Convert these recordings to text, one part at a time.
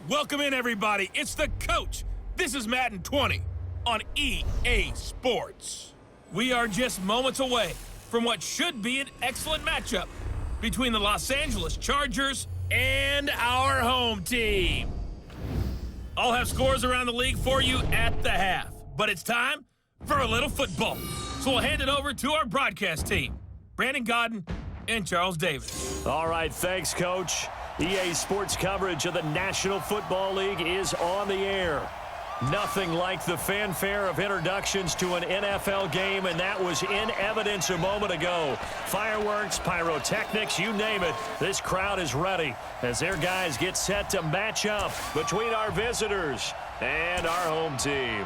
Welcome in, everybody. It's the coach. This is Madden 20 on EA Sports. We are just moments away from what should be an excellent matchup between the Los Angeles Chargers and our home team. I'll have scores around the league for you at the half, but it's time for a little football. So we'll hand it over to our broadcast team, Brandon Godden and Charles Davis. All right, thanks, Coach. EA Sports coverage of the National Football League is on the air. Nothing like the fanfare of introductions to an NFL game, and that was in evidence a moment ago. Fireworks, pyrotechnics, you name it. This crowd is ready as their guys get set to match up between our visitors and our home team.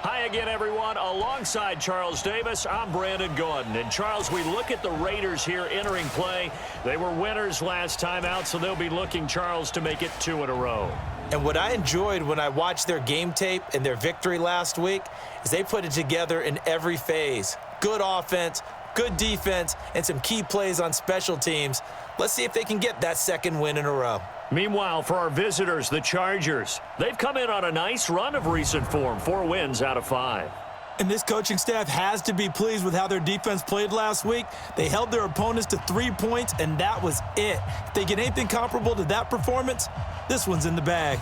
Hi again, everyone. Alongside Charles Davis, I'm Brandon Gaudin. And Charles, we look at the Raiders here entering play. They were winners last time out, so they'll be looking, Charles, to make it 2 in a row. And what I enjoyed when I watched their game tape and their victory last week is they put it together in every phase. Good offense, good defense, and some key plays on special teams. Let's see if they can get that second win in a row. Meanwhile, for our visitors, the Chargers, they've come in on a nice run of recent form, 4 wins out of 5. And this coaching staff has to be pleased with how their defense played last week. They held their opponents to 3 points, and that was it. If they get anything comparable to that performance, this one's in the bag.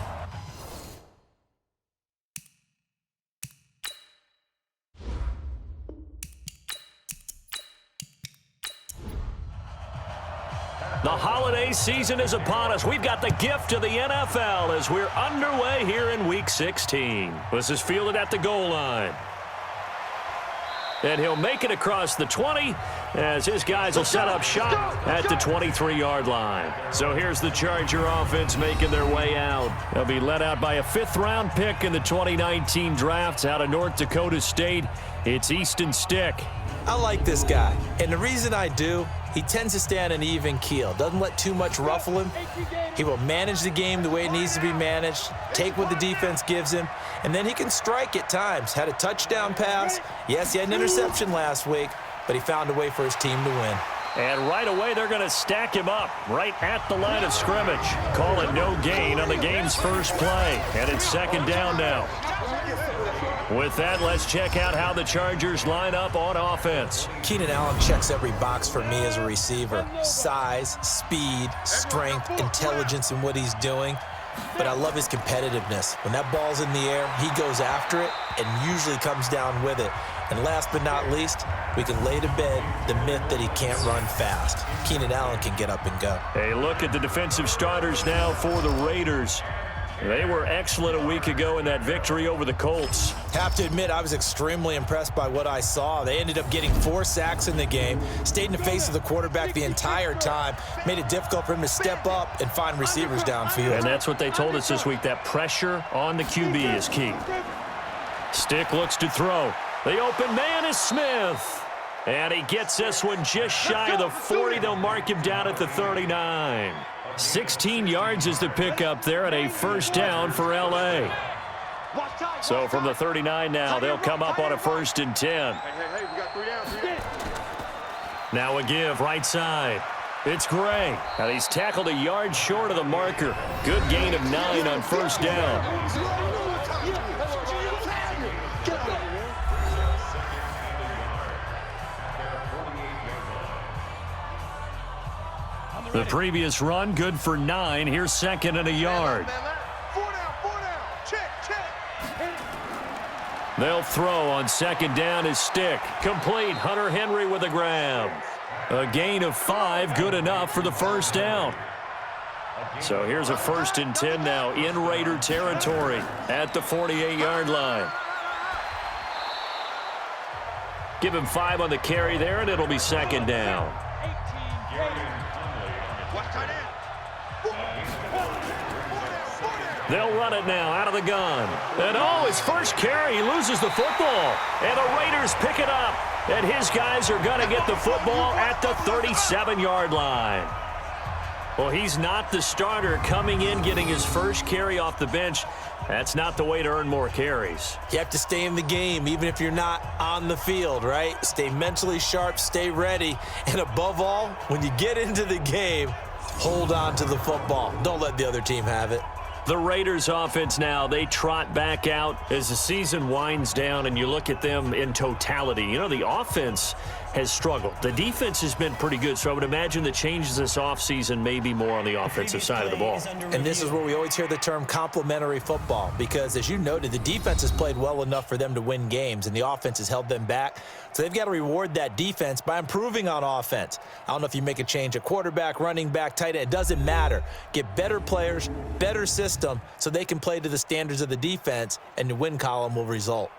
The holiday season is upon us. We've got the gift of the NFL as we're underway here in Week 16. This is fielded at the goal line. And he'll make it across the 20 as his guys will set up shop at the 23-yard line. So here's the Charger offense making their way out. They'll be led out by a 5th-round pick in the 2019 draft out of North Dakota State. It's Easton Stick. I like this guy, and the reason I do, he tends to stay on an even keel, doesn't let too much ruffle him. He will manage the game the way it needs to be managed, take what the defense gives him, and then he can strike at times. Had a touchdown pass. Yes, he had an interception last week, but he found a way for his team to win. And right away, they're going to stack him up right at the line of scrimmage. Call it no gain on the game's first play, and it's 2nd down now. With that, let's check out how the Chargers line up on offense. Keenan Allen checks every box for me as a receiver. Size, speed, strength, intelligence in what he's doing. But I love his competitiveness. When that ball's in the air, he goes after it and usually comes down with it. And last but not least, we can lay to bed the myth that he can't run fast. Keenan Allen can get up and go. A look at the defensive starters now for the Raiders. They were excellent a week ago in that victory over the Colts. Have to admit, I was extremely impressed by what I saw. They ended up getting 4 sacks in the game, stayed in the face of the quarterback the entire time, made it difficult for him to step up and find receivers downfield. And that's what they told us this week, that pressure on the QB is key. Stick looks to throw. The open man is Smith. And he gets this one just shy of the 40. They'll mark him down at the 39. 16 yards is the pickup there and a 1st down for L.A. So from the 39 now, they'll come up on a 1st and 10. Now a give right side. It's Gray. And he's tackled a yard short of the marker. Good gain of 9 on 1st down. The previous run, good for 9. Here's 2nd and a yard. 4 down. Check. They'll throw on 2nd down his Stick. Complete. Hunter Henry with a grab. A gain of 5, good enough for the 1st down. So here's a 1st and 10 now in Raider territory at the 48-yard line. Give him 5 on the carry there, and it'll be 2nd down. They'll run it now out of the gun. And his first carry, he loses the football. And the Raiders pick it up. And his guys are going to get the football at the 37-yard line. Well, he's not the starter coming in, getting his first carry off the bench. That's not the way to earn more carries. You have to stay in the game, even if you're not on the field, right? Stay mentally sharp, stay ready. And above all, when you get into the game, hold on to the football. Don't let the other team have it. The Raiders offense now, they trot back out as the season winds down and you look at them in totality. You know, the offense has struggled. The defense has been pretty good, so I would imagine the changes this offseason may be more on the offensive side of the ball. And this is where we always hear the term complementary football because, as you noted, the defense has played well enough for them to win games, and the offense has held them back. So they've got to reward that defense by improving on offense. I don't know if you make a change at quarterback, running back, tight end. It doesn't matter. Get better players, better system, so they can play to the standards of the defense, and the win column will result.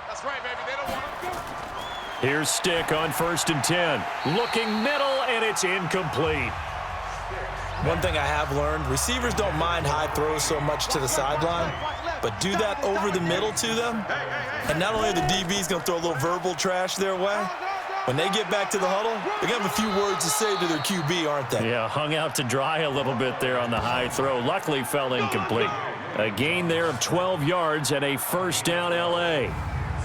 That's right, baby. They don't want to. Here's Stick on 1st and 10. Looking middle, and it's incomplete. One thing I have learned, receivers don't mind high throws so much to the sideline, but do that over the middle to them, and not only are the DBs going to throw a little verbal trash their way, when they get back to the huddle, they're going to have a few words to say to their QB, aren't they? Yeah, hung out to dry a little bit there on the high throw. Luckily fell incomplete. A gain there of 12 yards and a first down L.A.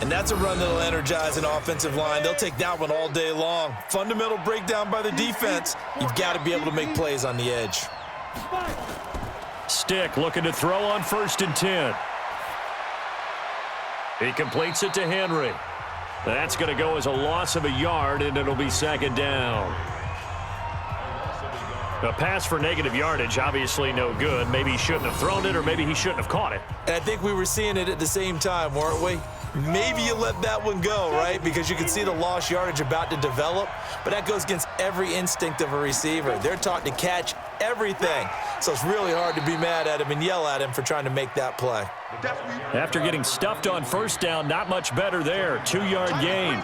And that's a run that'll energize an offensive line. They'll take that one all day long. Fundamental breakdown by the defense. You've got to be able to make plays on the edge. Stick looking to throw on 1st and 10. He completes it to Henry. That's going to go as a loss of a yard, and it'll be 2nd down. A pass for negative yardage, obviously no good. Maybe he shouldn't have thrown it, or maybe he shouldn't have caught it. And I think we were seeing it at the same time, weren't we? Maybe you let that one go, right? Because you can see the lost yardage about to develop, but that goes against every instinct of a receiver. They're taught to catch everything, so it's really hard to be mad at him and yell at him for trying to make that play. After getting stuffed on 1st down, not much better there. 2-yard gain.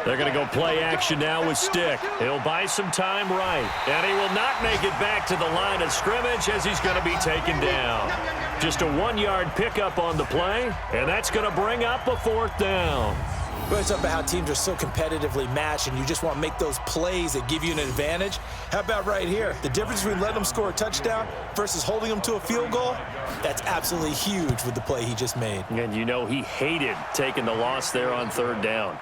They're going to go play action now with Stick. He'll buy some time right. And he will not make it back to the line of scrimmage as he's going to be taken down. Just a 1-yard pickup on the play, and that's going to bring up a 4th down. We always talk about how teams are so competitively matched and you just want to make those plays that give you an advantage. How about right here? The difference between letting them score a touchdown versus holding them to a field goal, that's absolutely huge with the play he just made. And you know he hated taking the loss there on 3rd down.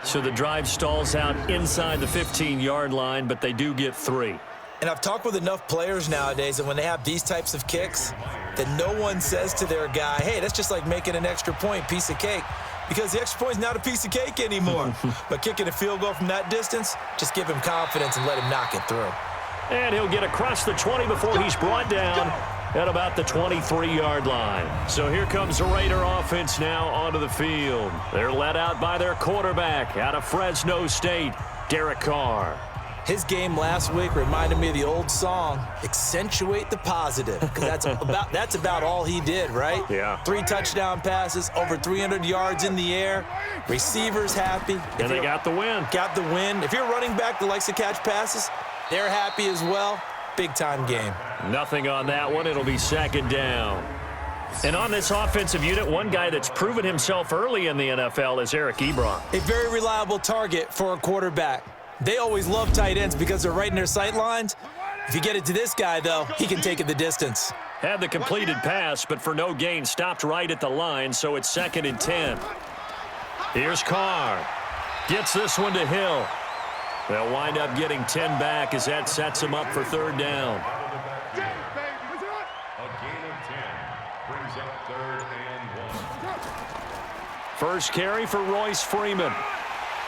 So the drive stalls out inside the 15-yard line, but they do get 3. And I've talked with enough players nowadays, and when they have these types of kicks, that no one says to their guy, hey, that's just like making an extra point, piece of cake. Because the extra point is not a piece of cake anymore. But kicking a field goal from that distance, just give him confidence and let him knock it through. And he'll get across the 20 before he's brought down at about the 23-yard line. So here comes the Raider offense now onto the field. They're led out by their quarterback out of Fresno State, Derek Carr. His game last week reminded me of the old song, Accentuate the Positive, because that's about all he did, right? Yeah. 3 touchdown passes, over 300 yards in the air, receivers happy. And they got the win. Got the win. If you're a running back that likes to catch passes, they're happy as well. Big-time game. Nothing on that one. It'll be 2nd down. And on this offensive unit, one guy that's proven himself early in the NFL is Eric Ebron. A very reliable target for a quarterback. They always love tight ends because they're right in their sight lines. If you get it to this guy, though, he can take it the distance. Had the completed pass, but for no gain, stopped right at the line, so it's 2nd and 10. Here's Carr. Gets this one to Hill. They'll wind up getting 10 back as that sets him up for 3rd down. A gain of 10 brings up 3rd and 1. First carry for Royce Freeman.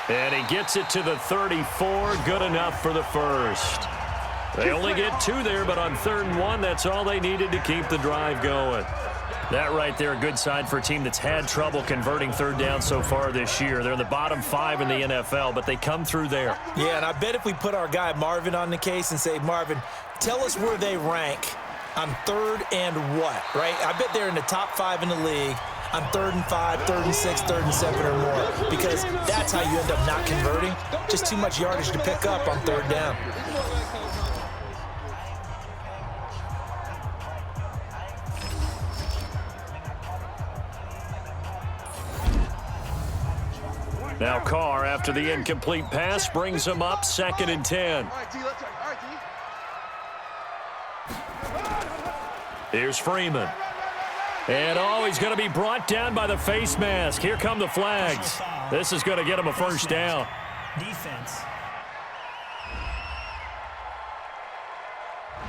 And he gets it to the 34. Good enough for the first. They only get 2 there, but on 3rd and 1, that's all they needed to keep the drive going. That right there, a good sign for a team that's had trouble converting 3rd down so far this year. They're in the bottom 5 in the NFL, but they come through there. Yeah, and I bet if we put our guy Marvin on the case and say, Marvin, tell us where they rank on 3rd and what, right? I bet they're in the top 5 in the league on 3rd and 5, 3rd and 6, 3rd and 7 or more, because that's how you end up not converting. Just too much yardage to pick up on 3rd down. Now Carr, after the incomplete pass, brings him up 2nd and 10. All right, D, let's all right, D. Here's Freeman. And, oh, he's going to be brought down by the face mask. Here come the flags. This is going to get him a first down. Defense.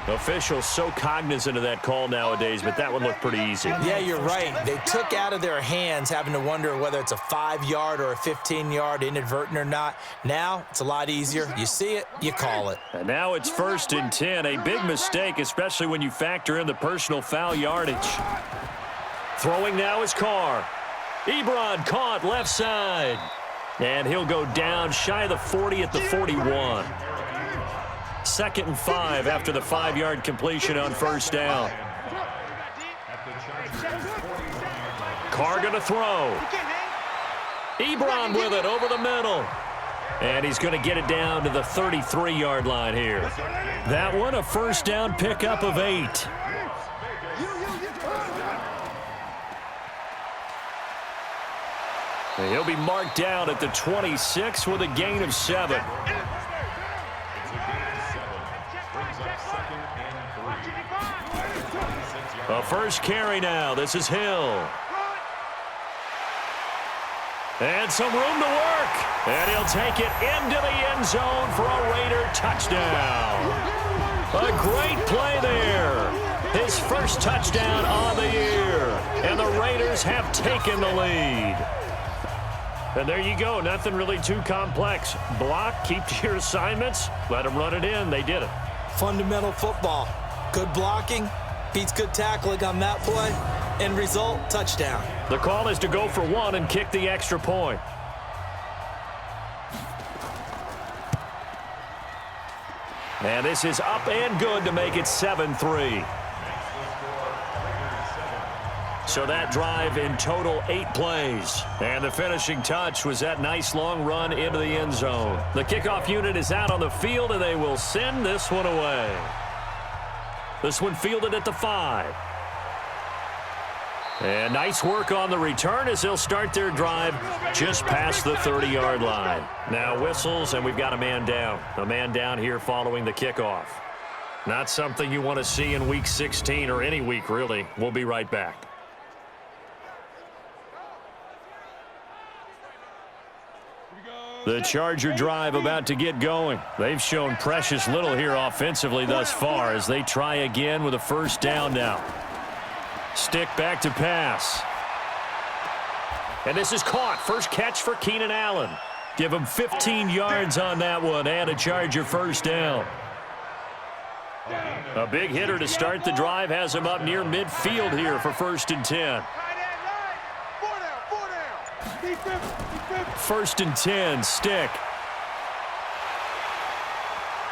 Officials so cognizant of that call nowadays, but that one looked pretty easy. Yeah, you're right. They took out of their hands having to wonder whether it's a 5-yard or a 15-yard, inadvertent or not. Now, it's a lot easier. You see it, you call it. And now it's 1st and 10. A big mistake, especially when you factor in the personal foul yardage. Throwing now is Carr. Ebron caught left side. And he'll go down shy of the 40 at the 41. 2nd and 5 after the 5-yard completion on first down. Carr going to throw. Ebron with it over the middle. And he's going to get it down to the 33-yard line here. That one a first down pickup of 8. And he'll be marked down at the 26 with a gain of 7. A first carry now. This is Hill. And some room to work. And he'll take it into the end zone for a Raider touchdown. A great play there. His first touchdown on the year. And the Raiders have taken the lead. And there you go. Nothing really too complex. Block, keep to your assignments, let them run it in. They did it. Fundamental football. Good blocking beats good tackling on that play. End result, touchdown. The call is to go for 1 and kick the extra point. And this is up and good to make it 7-3. So that drive in total 8 plays. And the finishing touch was that nice long run into the end zone. The kickoff unit is out on the field, and they will send this one away. This one fielded at the 5. And nice work on the return as they'll start their drive just past the 30-yard line. Now whistles, and we've got a man down. A man down here following the kickoff. Not something you want to see in Week 16 or any week, really. We'll be right back. The Charger drive about to get going. They've shown precious little here offensively thus far as they try again with a first down now. Stick back to pass. And this is caught. First catch for Keenan Allen. Give him 15 yards on that one and a Charger first down. A big hitter to start the drive has him up near midfield here for 1st and 10. 1st and 10, Stick.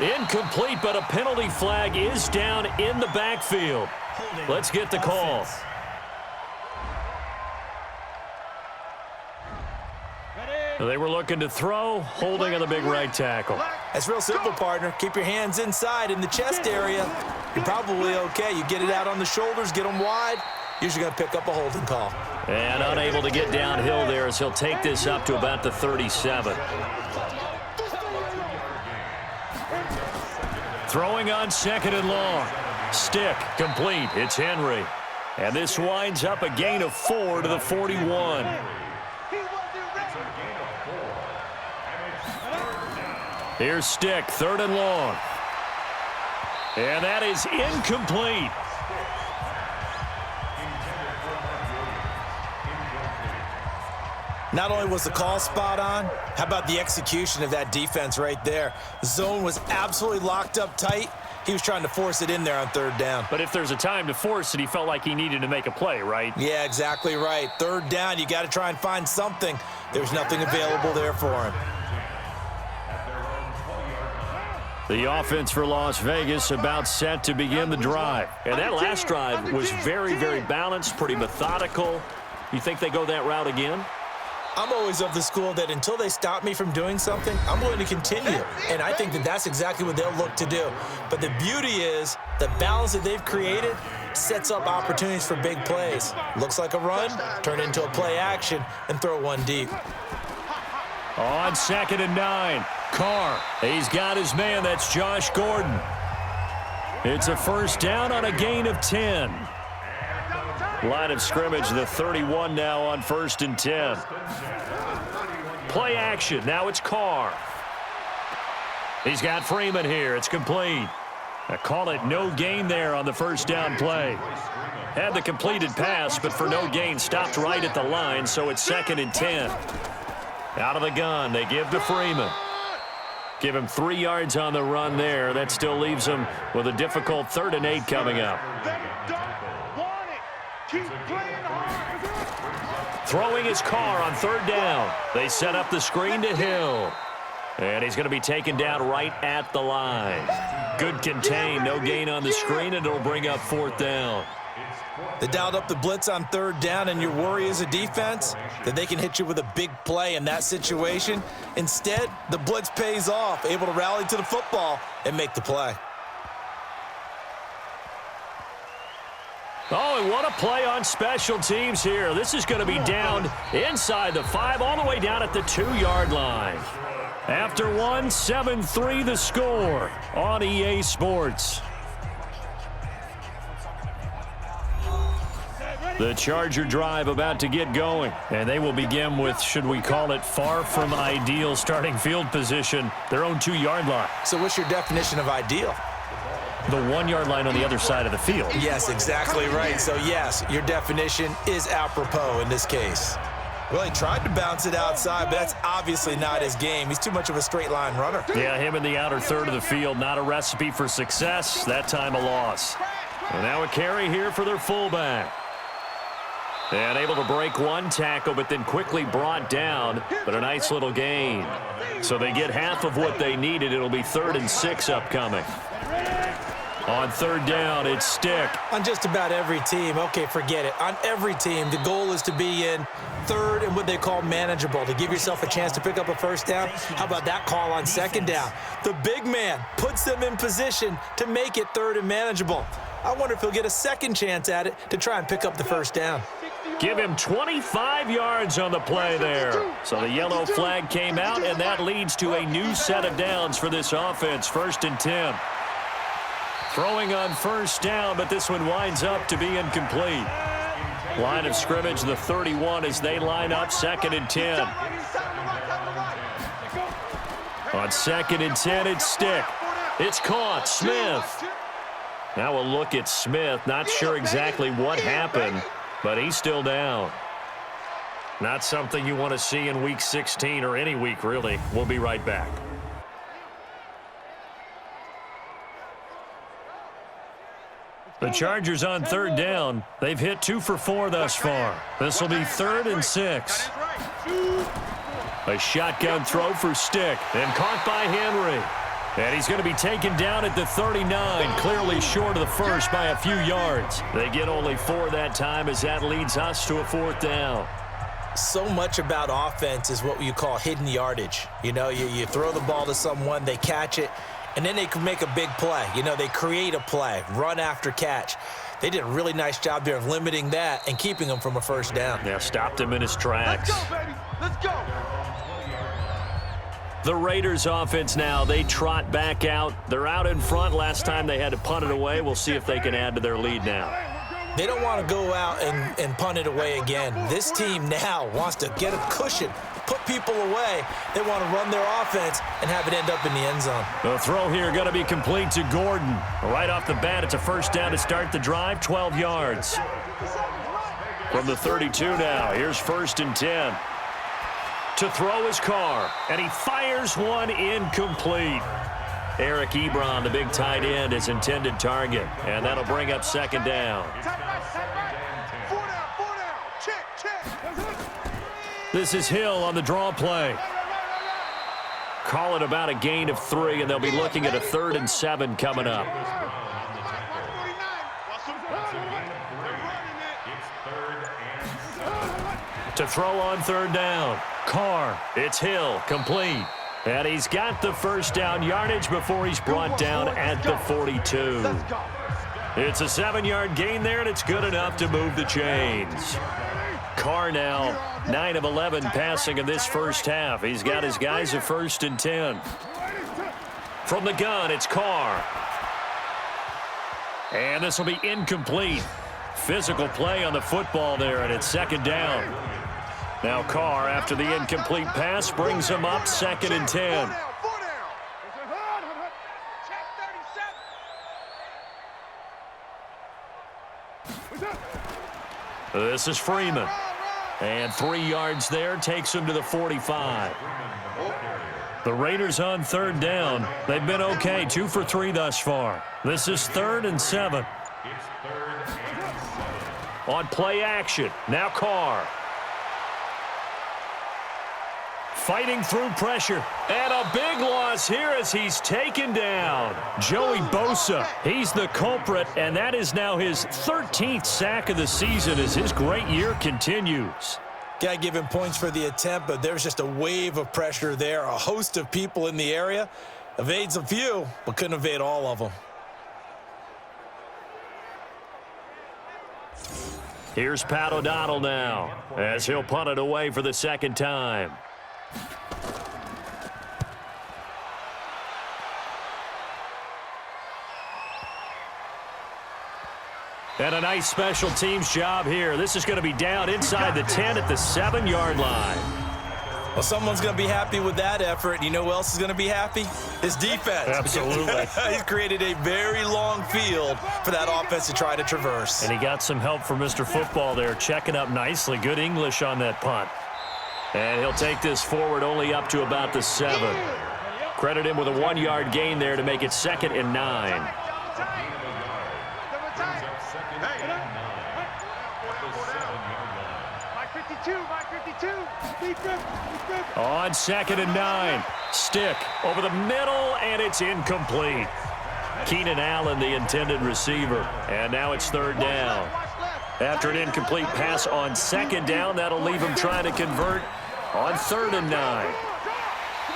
Incomplete, but a penalty flag is down in the backfield. Let's get the call. They were looking to throw, holding on the big right tackle. That's real simple, partner. Keep your hands inside in the chest area. You're probably okay. You get it out on the shoulders, get them wide. Usually going to pick up a holding call. And unable to get downhill there as he'll take this up to about the 37. Throwing on 2nd and long. Stick complete. It's Henry. And this winds up a gain of 4 to the 41. Here's Stick, 3rd and long. And that is incomplete. Not only was the call spot on, how about the execution of that defense right there? The zone was absolutely locked up tight. He was trying to force it in there on 3rd down. But if there's a time to force it, he felt like he needed to make a play, right? Yeah, exactly right. 3rd down, you got to try and find something. There's nothing available there for him. The offense for Las Vegas about set to begin the drive. And that last drive was very, very balanced, pretty methodical. You think they go that route again? I'm always of the school that until they stop me from doing something, I'm going to continue. And I think that that's exactly what they'll look to do. But the beauty is the balance that they've created sets up opportunities for big plays. Looks like a run, turn it into a play action, and throw one deep. On 2nd and 9, Carr. He's got his man. That's Josh Gordon. It's a first down on a gain of 10. Line of scrimmage, the 31 now on 1st and 10. Play action. Now it's Carr. He's got Freeman here. It's complete. I call it no gain there on the first down play. Had the completed pass, but for no gain, stopped right at the line, so it's 2nd and 10. Out of the gun, they give to Freeman. Give him 3 yards on the run there. That still leaves him with a difficult 3rd and 8 coming up. Throwing his Carr on 3rd down. They set up the screen to Hill. And he's going to be taken down right at the line. Good contain, no gain on the screen, and it'll bring up 4th down. They dialed up the blitz on 3rd down, and your worry as a defense that they can hit you with a big play in that situation. Instead, the blitz pays off, able to rally to the football and make the play. Oh, and what a play on special teams here. This is going to be down inside the 5, all the way down at the 2-yard line. After one, 7-3 the score on EA Sports. The Charger drive about to get going, and they will begin with, should we call it, far from ideal starting field position, their own 2-yard line. So what's your definition of ideal? The 1-yard line on the other side of the field. Yes, exactly right. So, yes, your definition is apropos in this case. Well, he tried to bounce it outside, but that's obviously not his game. He's too much of a straight-line runner. Yeah, him in the outer third of the field, not a recipe for success. That time a loss. And now a carry here for their fullback. And able to break one tackle, but then quickly brought down, but a nice little gain. So they get half of what they needed. It'll be 3rd and 6 upcoming. On 3rd down, it's Stick. On just about every team, okay, forget it. On every team, the goal is to be in 3rd and what they call manageable, to give yourself a chance to pick up a 1st down. How about that call on 2nd down? The big man puts them in position to make it 3rd and manageable. I wonder if he'll get a second chance at it to try and pick up the 1st down. Give him 25 yards on the play there. So the yellow flag came out, and that leads to a new set of downs for this offense, 1st and 10. Throwing on 1st down, but this one winds up to be incomplete. Line of scrimmage, the 31 as they line up, 2nd and 10. On 2nd and 10, it's Stick. It's caught, Smith. Now a look at Smith. Not sure exactly what happened, but he's still down. Not something you want to see in Week 16 or any week, really. We'll be right back. The Chargers on 3rd down. They've hit 2 for 4 thus far. This will be 3rd and 6. A shotgun throw for Stick, and caught by Henry. And he's going to be taken down at the 39, clearly short of the first by a few yards. They get only 4 that time as that leads us to a 4th down. So much about offense is what you call hidden yardage. You know, you throw the ball to someone, they catch it, and then they can make a big play. You know, they create a play, run after catch. They did a really nice job there of limiting that and keeping him from a 1st down. Yeah, stopped him in his tracks. Let's go, baby. Let's go. The Raiders offense now, they trot back out. They're out in front. Last time they had to punt it away. We'll see if they can add to their lead now. They don't want to go out and punt it away again. This team now wants to get a cushion, put people away. They want to run their offense and have it end up in the end zone. The throw here going to be complete to Gordon. Right off the bat, it's a 1st down to start the drive, 12 yards. From the 32 now, here's 1st and 10. To throw his Carr, and he fires one incomplete. Eric Ebron, the big tight end, is intended target, and that'll bring up 2nd down. This is Hill on the draw play. Call it about a gain of 3, and they'll be looking at a 3rd and 7 coming up. To throw on 3rd down. Carr, it's Hill, complete. And he's got the 1st down yardage before he's brought down at the 42. It's a 7-yard gain there, and it's good enough to move the chains. Carr now 9 of 11 passing in this first half. He's got his guys at 1st and 10. From the gun, it's Carr. And this will be incomplete. Physical play on the football there, and it's second down. Now Carr, after the incomplete pass, brings him up 2nd and 10. This is Freeman. And 3 yards there takes him to the 45. The Raiders on 3rd down. They've been okay, 2 for 3 thus far. This is 3rd and 7. On play action, now Carr. Fighting through pressure. And a big loss here as he's taken down. Joey Bosa, he's the culprit, and that is now his 13th sack of the season as his great year continues. Got to give him points for the attempt, but there's just a wave of pressure there. A host of people in the area. Evades a few, but couldn't evade all of them. Here's Pat O'Donnell now as he'll punt it away for the 2nd time. And a nice special teams job here. This is going to be down inside the 10 at the 7-yard line. Well, someone's going to be happy with that effort. You know who else is going to be happy? His defense. Absolutely. He's created a very long field for that offense to try to traverse. And he got some help from Mr. Football there, checking up nicely. Good English on that punt. And he'll take this forward only up to about the 7. Credit him with a 1-yard gain there to make it 2nd and 9. On 2nd and 9. Stick over the middle, and it's incomplete. Keenan Allen, the intended receiver. And now it's 3rd down. After an incomplete pass on 2nd down, that'll leave him trying to convert on 3rd and 9.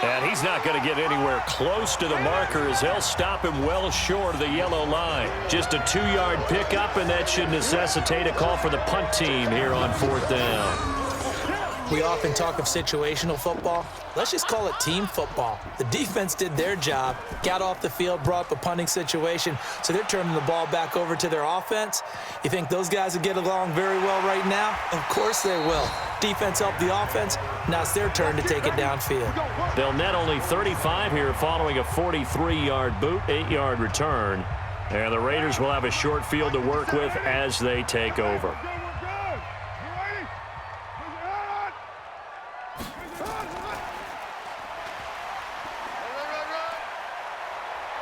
And he's not going to get anywhere close to the marker as they'll stop him well short of the yellow line. Just a 2-yard pickup, and that should necessitate a call for the punt team here on 4th down. We often talk of situational football. Let's just call it team football. The defense did their job, got off the field, brought up a punting situation, so they're turning the ball back over to their offense. You think those guys will get along very well right now? Of course they will. Defense helped the offense. Now it's their turn to take it downfield. They'll net only 35 here following a 43-yard boot, 8-yard return. And the Raiders will have a short field to work with as they take over.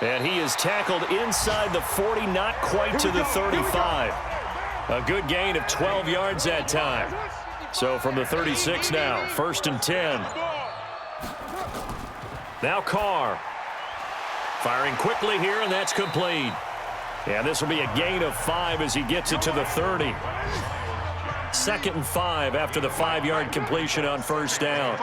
And he is tackled inside the 40, not quite to the 35. A good gain of 12 yards that time. So from the 36 now, 1st and 10. Now Carr. Firing quickly here, and that's complete. And this will be a gain of 5 as he gets it to the 30. 2nd and 5 after the 5-yard completion on 1st down.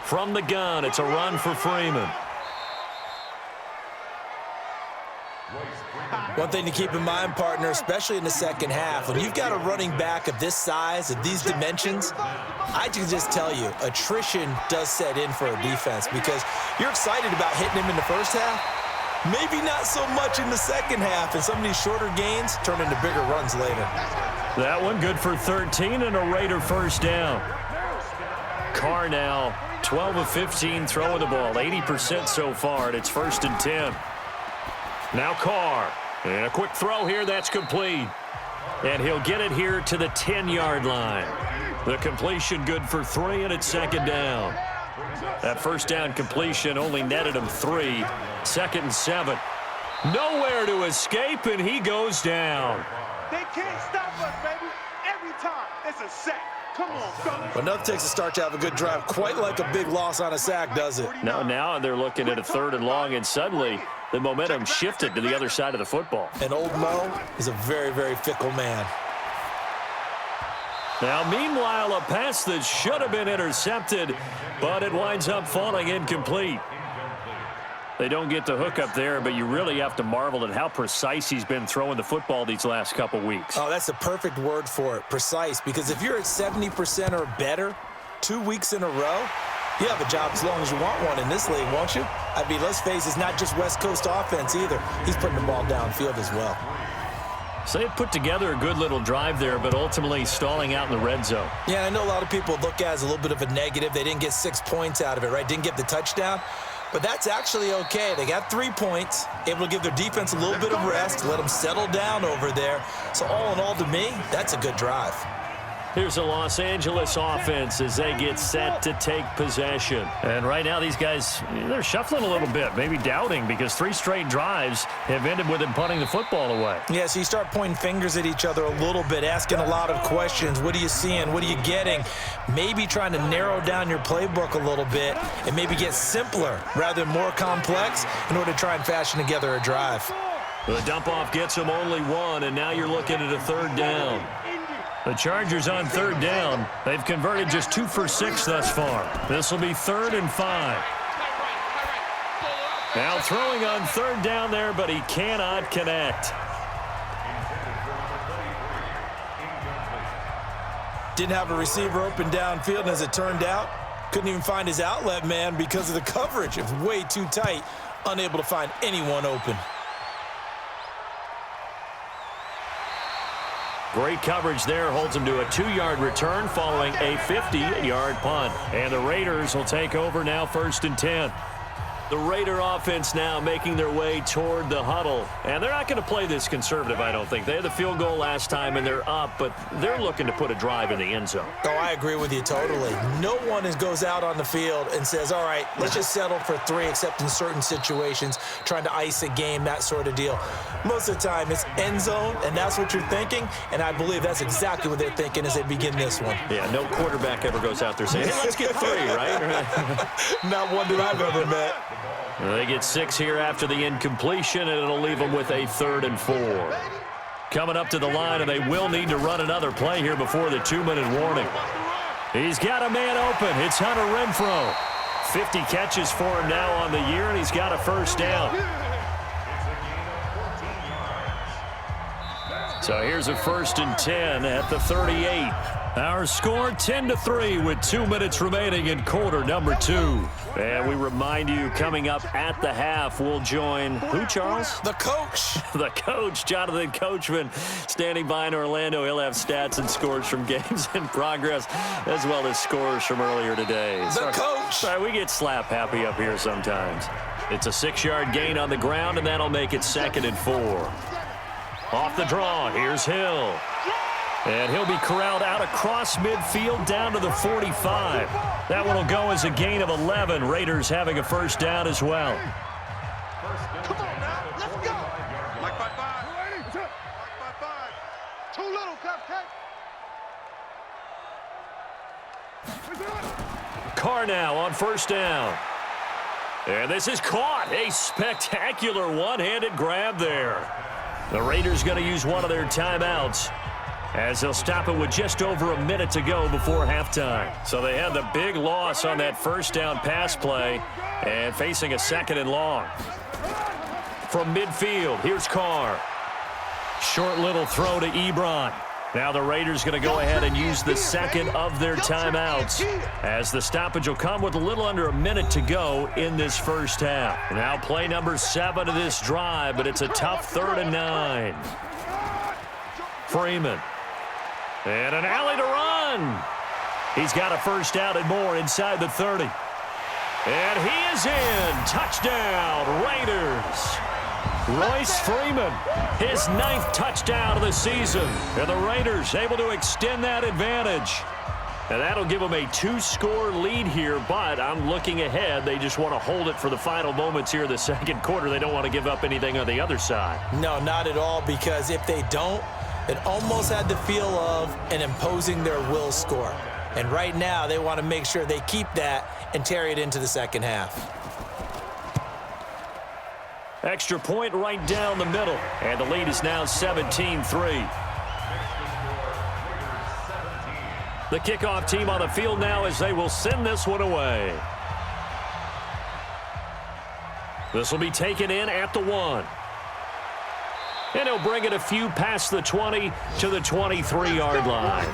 From the gun, it's a run for Freeman. One thing to keep in mind, partner, especially in the second half, when you've got a running back of this size, of these dimensions, I can just tell you, attrition does set in for a defense because you're excited about hitting him in the first half. Maybe not so much in the second half, and some of these shorter gains turn into bigger runs later. That one good for 13 and a Raider 1st down. Carr now 12 of 15 throwing the ball, 80% so far, and it's 1st and 10. Now Carr, and a quick throw here, that's complete. And he'll get it here to the 10-yard line. The completion good for 3, and it's 2nd down. That 1st down completion only netted him 3. 2nd and 7. Nowhere to escape, and he goes down. They can't stop us, baby. Every time, it's a sack. Come on, fellas. But enough takes a start to have a good drive. Quite like a big loss on a sack, does it? Now they're looking at a 3rd and long, and suddenly the momentum shifted to the other side of the football. And old Mo is a very, very fickle man. Now, meanwhile, a pass that should have been intercepted, but it winds up falling incomplete. They don't get the hook up there, but you really have to marvel at how precise he's been throwing the football these last couple weeks. Oh, that's the perfect word for it, precise, because if you're at 70% or better 2 weeks in a row, You have a job as long as you want one in this league, won't you? I mean, let's face it, it's not just West Coast offense either. He's putting the ball downfield as well. So they put together a good little drive there, but ultimately stalling out in the red zone. Yeah, I know a lot of people look at it as a little bit of a negative. They didn't get 6 points out of it, right? Didn't get the touchdown. But that's actually okay. They got 3 points, able to give their defense a little bit of rest, let them settle down over there. So all in all, to me, that's a good drive. Here's a Los Angeles offense as they get set to take possession. And right now, these guys, they're shuffling a little bit, maybe doubting, because 3 straight drives have ended with them punting the football away. Yeah, so you start pointing fingers at each other a little bit, asking a lot of questions. What are you seeing? What are you getting? Maybe trying to narrow down your playbook a little bit and maybe get simpler rather than more complex in order to try and fashion together a drive. The dump-off gets them only 1, and now you're looking at a 3rd down. The Chargers on 3rd down. They've converted just 2 for 6 thus far. This will be 3rd and 5. Now throwing on 3rd down there, but he cannot connect. Didn't have a receiver open downfield, and as it turned out, couldn't even find his outlet man because of the coverage. It was way too tight, unable to find anyone open. Great coverage there, holds him to a 2-yard return following a 50-yard punt. And the Raiders will take over now, 1st and 10. The Raider offense now making their way toward the huddle. And they're not going to play this conservative, I don't think. They had the field goal last time, and they're up, but they're looking to put a drive in the end zone. Oh, I agree with you totally. No one goes out on the field and says, all right, let's just settle for 3, except in certain situations, trying to ice a game, that sort of deal. Most of the time, it's end zone, and that's what you're thinking, and I believe that's exactly what they're thinking as they begin this one. Yeah, no quarterback ever goes out there saying, hey, let's get 3, right? Not one that I've ever met. They get 6 here after the incompletion, and it'll leave them with a 3rd and 4. Coming up to the line, and they will need to run another play here before the 2-minute warning. He's got a man open. It's Hunter Renfrow. 50 catches for him now on the year, and he's got a 1st down. So here's a 1st and 10 at the 38. Our score 10-3 with 2 minutes remaining in quarter number 2. And we remind you, coming up at the half, we'll join who, Charles? The coach. The coach, Jonathan Coachman, standing by in Orlando. He'll have stats and scores from games in progress, as well as scores from earlier today. The coach. Sorry, we get slap happy up here sometimes. It's a 6-yard gain on the ground, and that'll make it 2nd and 4. Off the draw, here's Hill. And he'll be corralled out across midfield down to the 45. That one will go as a gain of 11. Raiders having a 1st down as well. Come on now, let's go. Mike 5-5. Mike 5-5. Too little, cupcake. Carr now on 1st down. And this is caught. A spectacular one-handed grab there. The Raiders going to use one of their timeouts, as they'll stop it with just over a minute to go before halftime. So they had the big loss on that 1st down pass play and facing a 2nd and long. From midfield, here's Carr. Short little throw to Ebron. Now the Raiders going to go ahead and use the 2nd of their timeouts, as the stoppage will come with a little under a minute to go in this 1st half. Now play number 7 of this drive, but it's a tough 3rd and 9. Freeman. And an alley to run. He's got a 1st down and more inside the 30. And he is in. Touchdown, Raiders. Royce Freeman, his 9th touchdown of the season. And the Raiders able to extend that advantage. And that'll give them a 2-score lead here, but I'm looking ahead. They just want to hold it for the final moments here in the 2nd quarter. They don't want to give up anything on the other side. No, not at all, because if they don't, it almost had the feel of an imposing their will score. And right now, they want to make sure they keep that and carry it into the 2nd half. Extra point right down the middle, and the lead is now 17-3. The kickoff team on the field now as they will send this one away. This will be taken in at the 1. And he'll bring it a few past the 20 to the 23-yard line.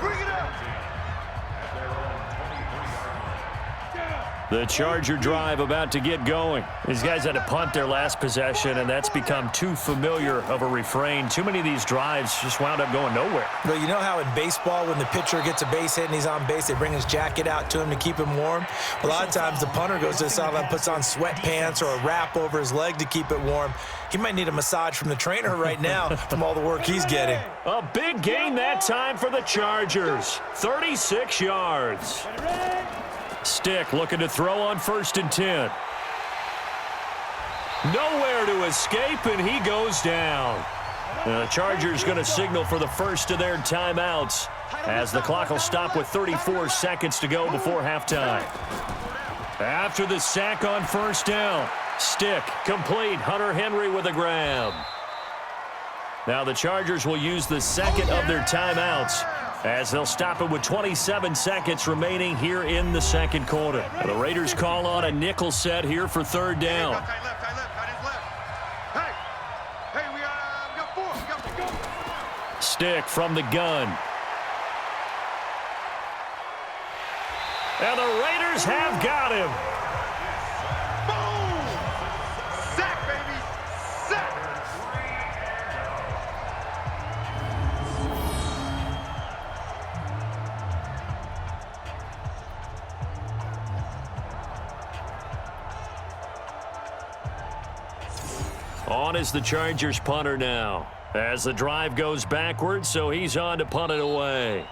The Charger drive about to get going. These guys had to punt their last possession, and that's become too familiar of a refrain. Too many of these drives just wound up going nowhere. Well, you know how in baseball, when the pitcher gets a base hit and he's on base, they bring his jacket out to him to keep him warm? A lot of times the punter goes to the sideline, puts on sweatpants or a wrap over his leg to keep it warm. He might need a massage from the trainer right now from all the work he's getting. A big gain that time for the Chargers. 36 yards. Stick looking to throw on 1st and 10. Nowhere to escape, and he goes down. The Chargers going to signal for the first of their timeouts as the clock will stop with 34 seconds to go before halftime. After the sack on 1st down, Stick complete. Hunter Henry with a grab. Now the Chargers will use the second of their timeouts as they'll stop it with 27 seconds remaining here in the second quarter. The Raiders call on a nickel set here for 3rd down. Hey, we got 4. We got 4. Stick from the gun. And the Raiders have got him. Boom! Sack, baby! Sack! On is the Chargers punter now. As the drive goes backwards, so he's on to punt it away.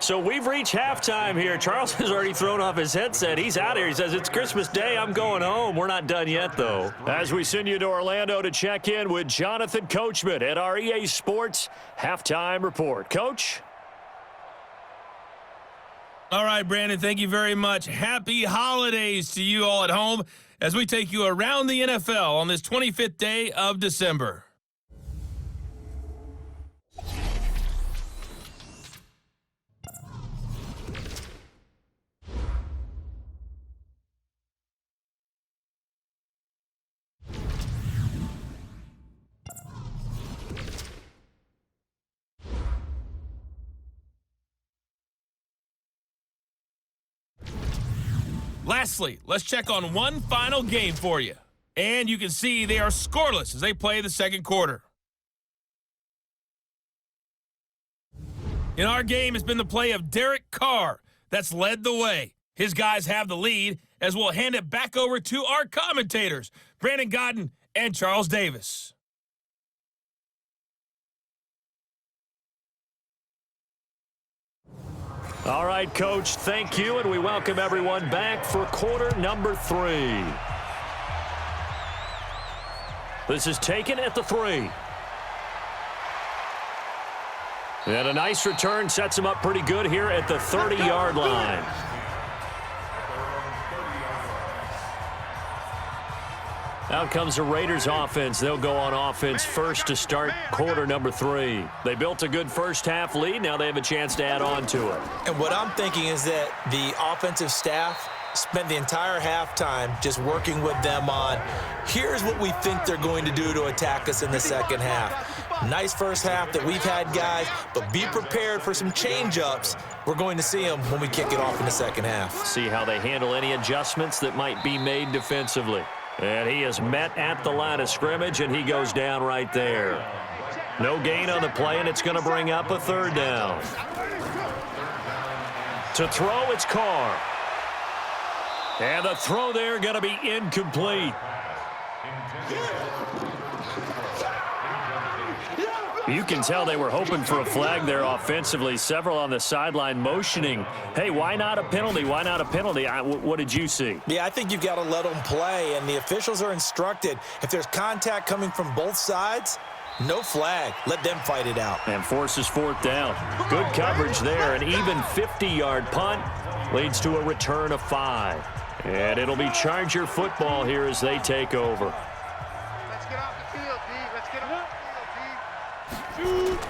So we've reached halftime here. Charles has already thrown off his headset. He's out here. He says, it's Christmas Day. I'm going home. We're not done yet, though. As we send you to Orlando to check in with Jonathan Coachman at our EA Sports Halftime Report. Coach? All right, Brandon, thank you very much. Happy holidays to you all at home as we take you around the NFL on this 25th day of December. Lastly, let's check on one final game for you. And you can see they are scoreless as they play the second quarter. In our game, it's been the play of Derek Carr that's led the way. His guys have the lead as we'll hand it back over to our commentators, Brandon Godden and Charles Davis. All right, Coach, thank you, and we welcome everyone back for quarter number 3. This is taken at the 3. And a nice return sets him up pretty good here at the 30-yard line. Out comes the Raiders offense. They'll go on offense first to start quarter number 3. They built a good first half lead. Now they have a chance to add on to it. And what I'm thinking is that the offensive staff spent the entire halftime just working with them on, here's what we think they're going to do to attack us in the second half. Nice first half that we've had, guys, but be prepared for some change-ups. We're going to see them when we kick it off in the second half. See how they handle any adjustments that might be made defensively. And he is met at the line of scrimmage, and he goes down right there. No gain on the play, and it's going to bring up a 3rd down. To throw, it's Carr. And the throw there going to be incomplete. You can tell they were hoping for a flag there offensively. Several on the sideline motioning, hey, why not a penalty? Why not a penalty? What did you see? Yeah, I think you've got to let them play, and the officials are instructed, if there's contact coming from both sides, no flag. Let them fight it out. And forces 4th down. Good coverage there. An even 50-yard punt leads to a return of 5. And it'll be Charger football here as they take over. Let's get off the field, D. Let's get off the field, D.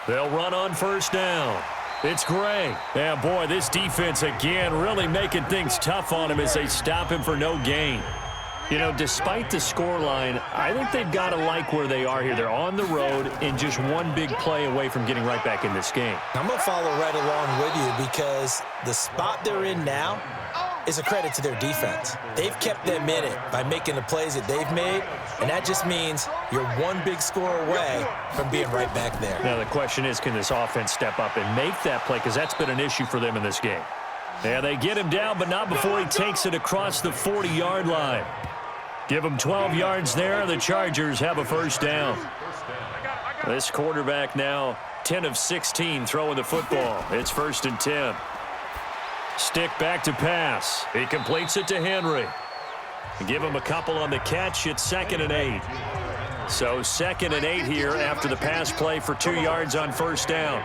They'll run on 1st down. It's Gray. Yeah, boy, this defense again really making things tough on him as they stop him for no gain. You know, despite the scoreline, I think they've got to like where they are here. They're on the road and just one big play away from getting right back in this game. I'm going to follow right along with you because the spot they're in now, is a credit to their defense. They've kept them in it by making the plays that they've made, and that just means you're one big score away from being right back there. Now the question is, can this offense step up and make that play? Because that's been an issue for them in this game. Yeah, they get him down, but not before he takes it across the 40-yard line. Give him 12 yards there. The Chargers have a first down. This quarterback now 10 of 16 throwing the football. It's 1st and 10. Stick back to pass. He completes it to Henry. Give him a couple on the catch. It's 2nd and 8. So 2nd and 8 here after the pass play for 2 yards on first down.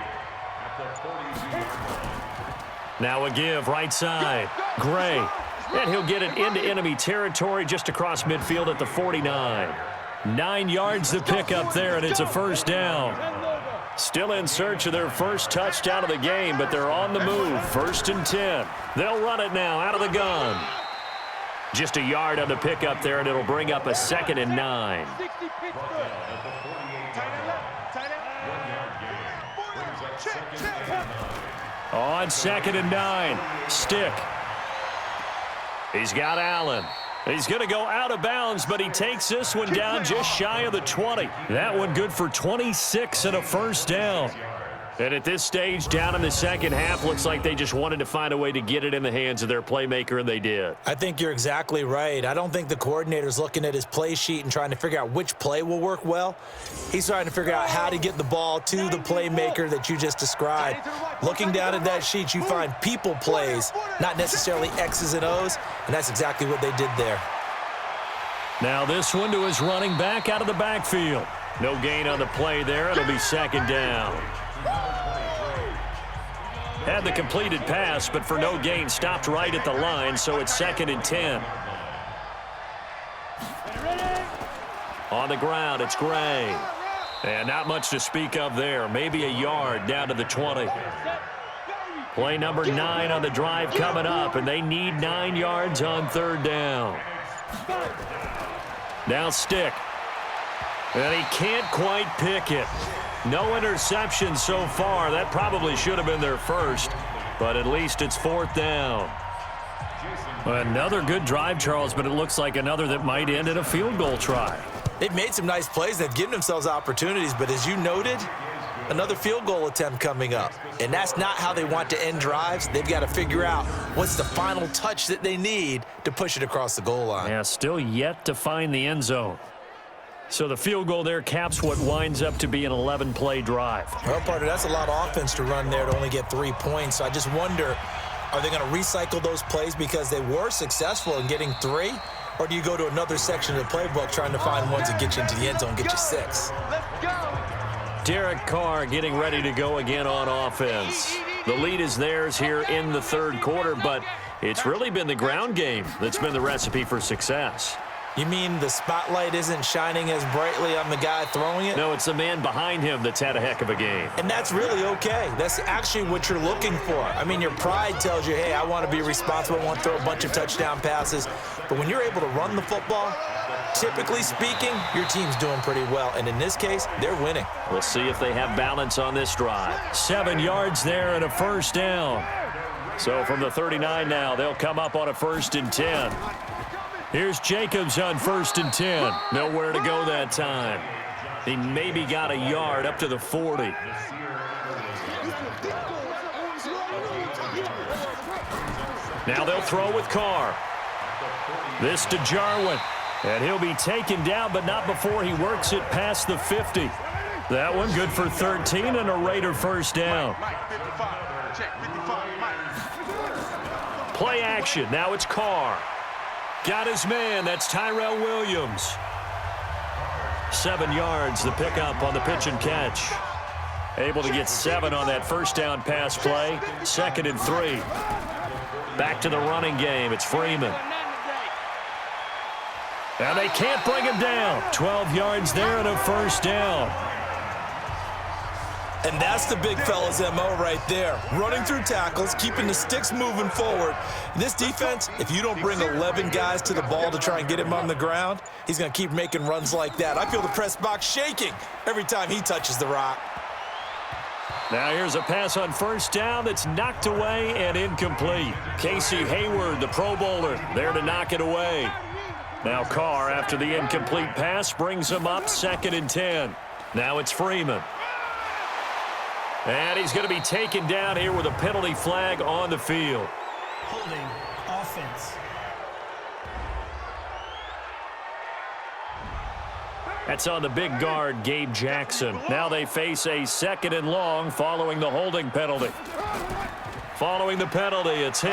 Now a give right side. Gray. And he'll get it into enemy territory just across midfield at the 49. 9 yards to pick up there, and it's a first down. Still in search of their first touchdown of the game, but they're on the move. 1st and 10. They'll run it now out of the gun. Just a yard on the pickup there, and it'll bring up a 2nd and 9. On 2nd and 9. Stick. He's got Allen. He's going to go out of bounds, but he takes this one down just shy of the 20. That one good for 26 and a first down. And at this stage, down in the second half, looks like they just wanted to find a way to get it in the hands of their playmaker, and they did. I think you're exactly right. I don't think the coordinator's looking at his play sheet and trying to figure out which play will work well. He's trying to figure out how to get the ball to the playmaker that you just described. Looking down at that sheet, you find people plays, not necessarily X's and O's, and that's exactly what they did there. Now this one to his running back out of the backfield. No gain on the play there. It'll be 2nd down. Had the completed pass, but for no gain, stopped right at the line, so it's 2nd and 10. On the ground, it's Gray. And not much to speak of there. Maybe a yard down to the 20. Play number 9 on the drive coming up, and they need 9 yards on 3rd down. Now Stick. And he can't quite pick it. No interceptions so far. That probably should have been their first, but at least it's 4th down. Another good drive, Charles, but it looks like another that might end in a field goal try. They've made some nice plays. They've given themselves opportunities, but as you noted, another field goal attempt coming up. And that's not how they want to end drives. They've got to figure out what's the final touch that they need to push it across the goal line. Yeah, still yet to find the end zone. So the field goal there caps what winds up to be an 11-play drive. Well, partner, that's a lot of offense to run there to only get 3 points. So I just wonder, are they going to recycle those plays because they were successful in getting 3? Or do you go to another section of the playbook trying to find ones that get you into the end zone, get you 6? Let's go. Derek Carr getting ready to go again on offense. The lead is theirs here in the 3rd quarter, but it's really been the ground game that's been the recipe for success. You mean the spotlight isn't shining as brightly on the guy throwing it? No, it's the man behind him that's had a heck of a game. And that's really okay. That's actually what you're looking for. I mean, your pride tells you, hey, I want to be responsible. I want to throw a bunch of touchdown passes. But when you're able to run the football, typically speaking, your team's doing pretty well. And in this case, they're winning. We'll see if they have balance on this drive. 7 yards there and a first down. So from the 39 now, they'll come up on a 1st and 10. Here's Jacobs on 1st and 10. Nowhere to go that time. He maybe got a yard up to the 40. Now they'll throw with Carr. This to Jarwin. And he'll be taken down, but not before he works it past the 50. That one good for 13 and a Raider first down. Play action. Now it's Carr. Got his man. That's Tyrell Williams. 7 yards, the pickup on the pitch and catch. Able to get 7 on that first down pass play. 2nd and 3. Back to the running game. It's Freeman. Now they can't bring him down. 12 yards there and a first down. And that's the big fella's MO right there. Running through tackles, keeping the sticks moving forward. This defense, if you don't bring 11 guys to the ball to try and get him on the ground, he's going to keep making runs like that. I feel the press box shaking every time he touches the rock. Now here's a pass on first down that's knocked away and incomplete. Casey Hayward, the Pro Bowler, there to knock it away. Now Carr, after the incomplete pass, brings him up 2nd and 10. Now it's Freeman. And he's going to be taken down here with a penalty flag on the field. Holding offense. That's on the big guard, Gabe Jackson. Now they face a 2nd and long following the holding penalty. Following the penalty, it's Hill.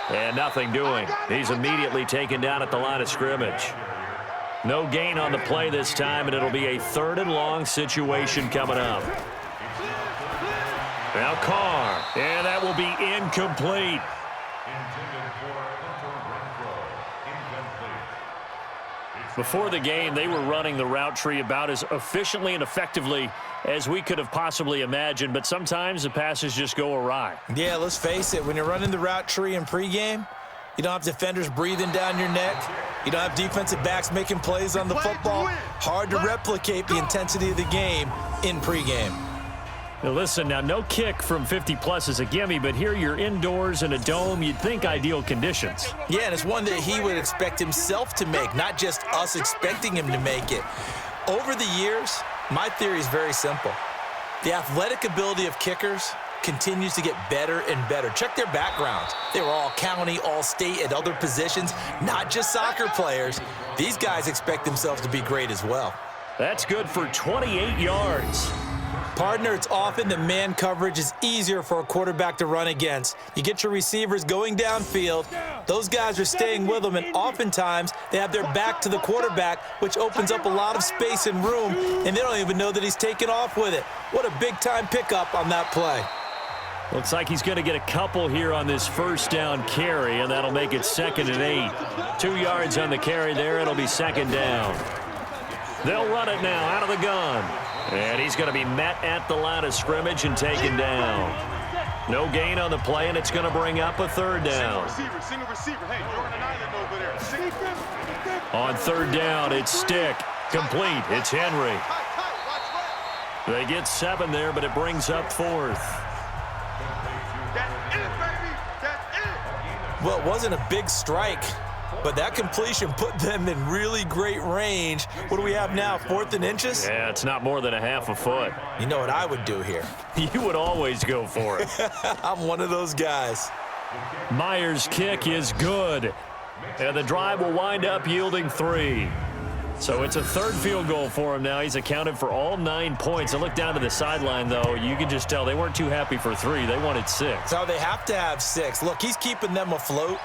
And nothing doing. He's immediately taken down at the line of scrimmage. No gain on the play this time, and it'll be a 3rd and long situation coming up. Now Carr, and that will be incomplete. Before the game, they were running the route tree about as efficiently and effectively as we could have possibly imagined, but sometimes the passes just go awry. Yeah, let's face it, when you're running the route tree in pregame, you don't have defenders breathing down your neck. You don't have defensive backs making plays on the football. Hard to replicate the intensity of the game in pregame. Now listen, now no kick from 50-plus is a gimme, but here you're indoors in a dome. You'd think ideal conditions. Yeah, and it's one that he would expect himself to make, not just us expecting him to make it. Over the years, my theory is very simple. The athletic ability of kickers continues to get better and better. Check their backgrounds. They were all county, all state, at other positions, not just soccer players. These guys expect themselves to be great as well. That's good for 28 yards. Partner, it's often that man coverage is easier for a quarterback to run against. You get your receivers going downfield. Those guys are staying with them, and oftentimes they have their back to the quarterback, which opens up a lot of space and room, and they don't even know that he's taken off with it. What a big-time pickup on that play. Looks like he's going to get a couple here on this first down carry, and that'll make it 2nd and 8. 2 yards on the carry there. It'll be 2nd down. They'll run it now out of the gun. And he's going to be met at the line of scrimmage and taken down. No gain on the play, and it's going to bring up a 3rd down. Single receiver. Hey, you're on an island over there. On 3rd down, it's Stick. Complete. It's Henry. They get 7 there, but it brings up 4th. That's it, baby. That's it. Well, it wasn't a big strike, but that completion put them in really great range. What do we have now, 4th and inches? Yeah, it's not more than a half a foot. You know what I would do here? You would always go for it. I'm one of those guys. Myers' kick is good. And the drive will wind up yielding 3. So it's a 3rd field goal for him now. He's accounted for all 9 points. I look down to the sideline, though. You can just tell they weren't too happy for 3. They wanted 6. So they have to have 6. Look, he's keeping them afloat,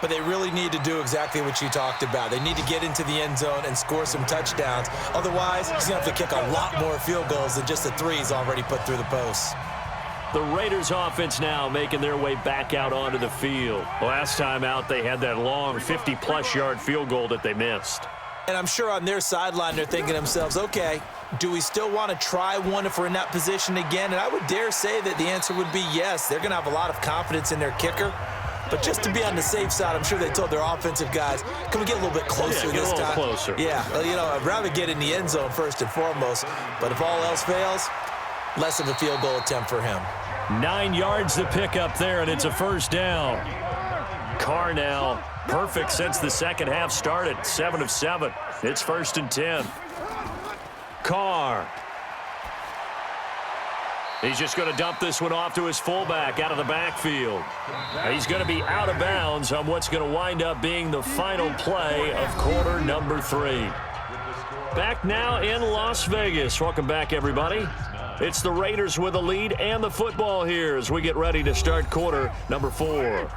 but they really need to do exactly what you talked about. They need to get into the end zone and score some touchdowns. Otherwise, he's going to have to kick a lot more field goals than just the 3 he's already put through the posts. The Raiders offense now making their way back out onto the field. Last time out, they had that long 50-plus yard field goal that they missed. And I'm sure on their sideline, they're thinking to themselves, okay, do we still want to try one if we're in that position again? And I would dare say that the answer would be yes. They're going to have a lot of confidence in their kicker. But just to be on the safe side, I'm sure they told their offensive guys, can we get a little bit closer this time? Yeah, get a little closer. Yeah, well, you know, I'd rather get in the end zone first and foremost. But if all else fails, less of a field goal attempt for him. 9 yards to pick up there, and it's a 1st down. Carr now perfect since the second half started. 7 of 7. It's 1st and 10. Carr. He's just going to dump this one off to his fullback out of the backfield. He's going to be out of bounds on what's going to wind up being the final play of quarter number 3. Back now in Las Vegas. Welcome back, everybody. It's the Raiders with a lead and the football here as we get ready to start quarter number 4.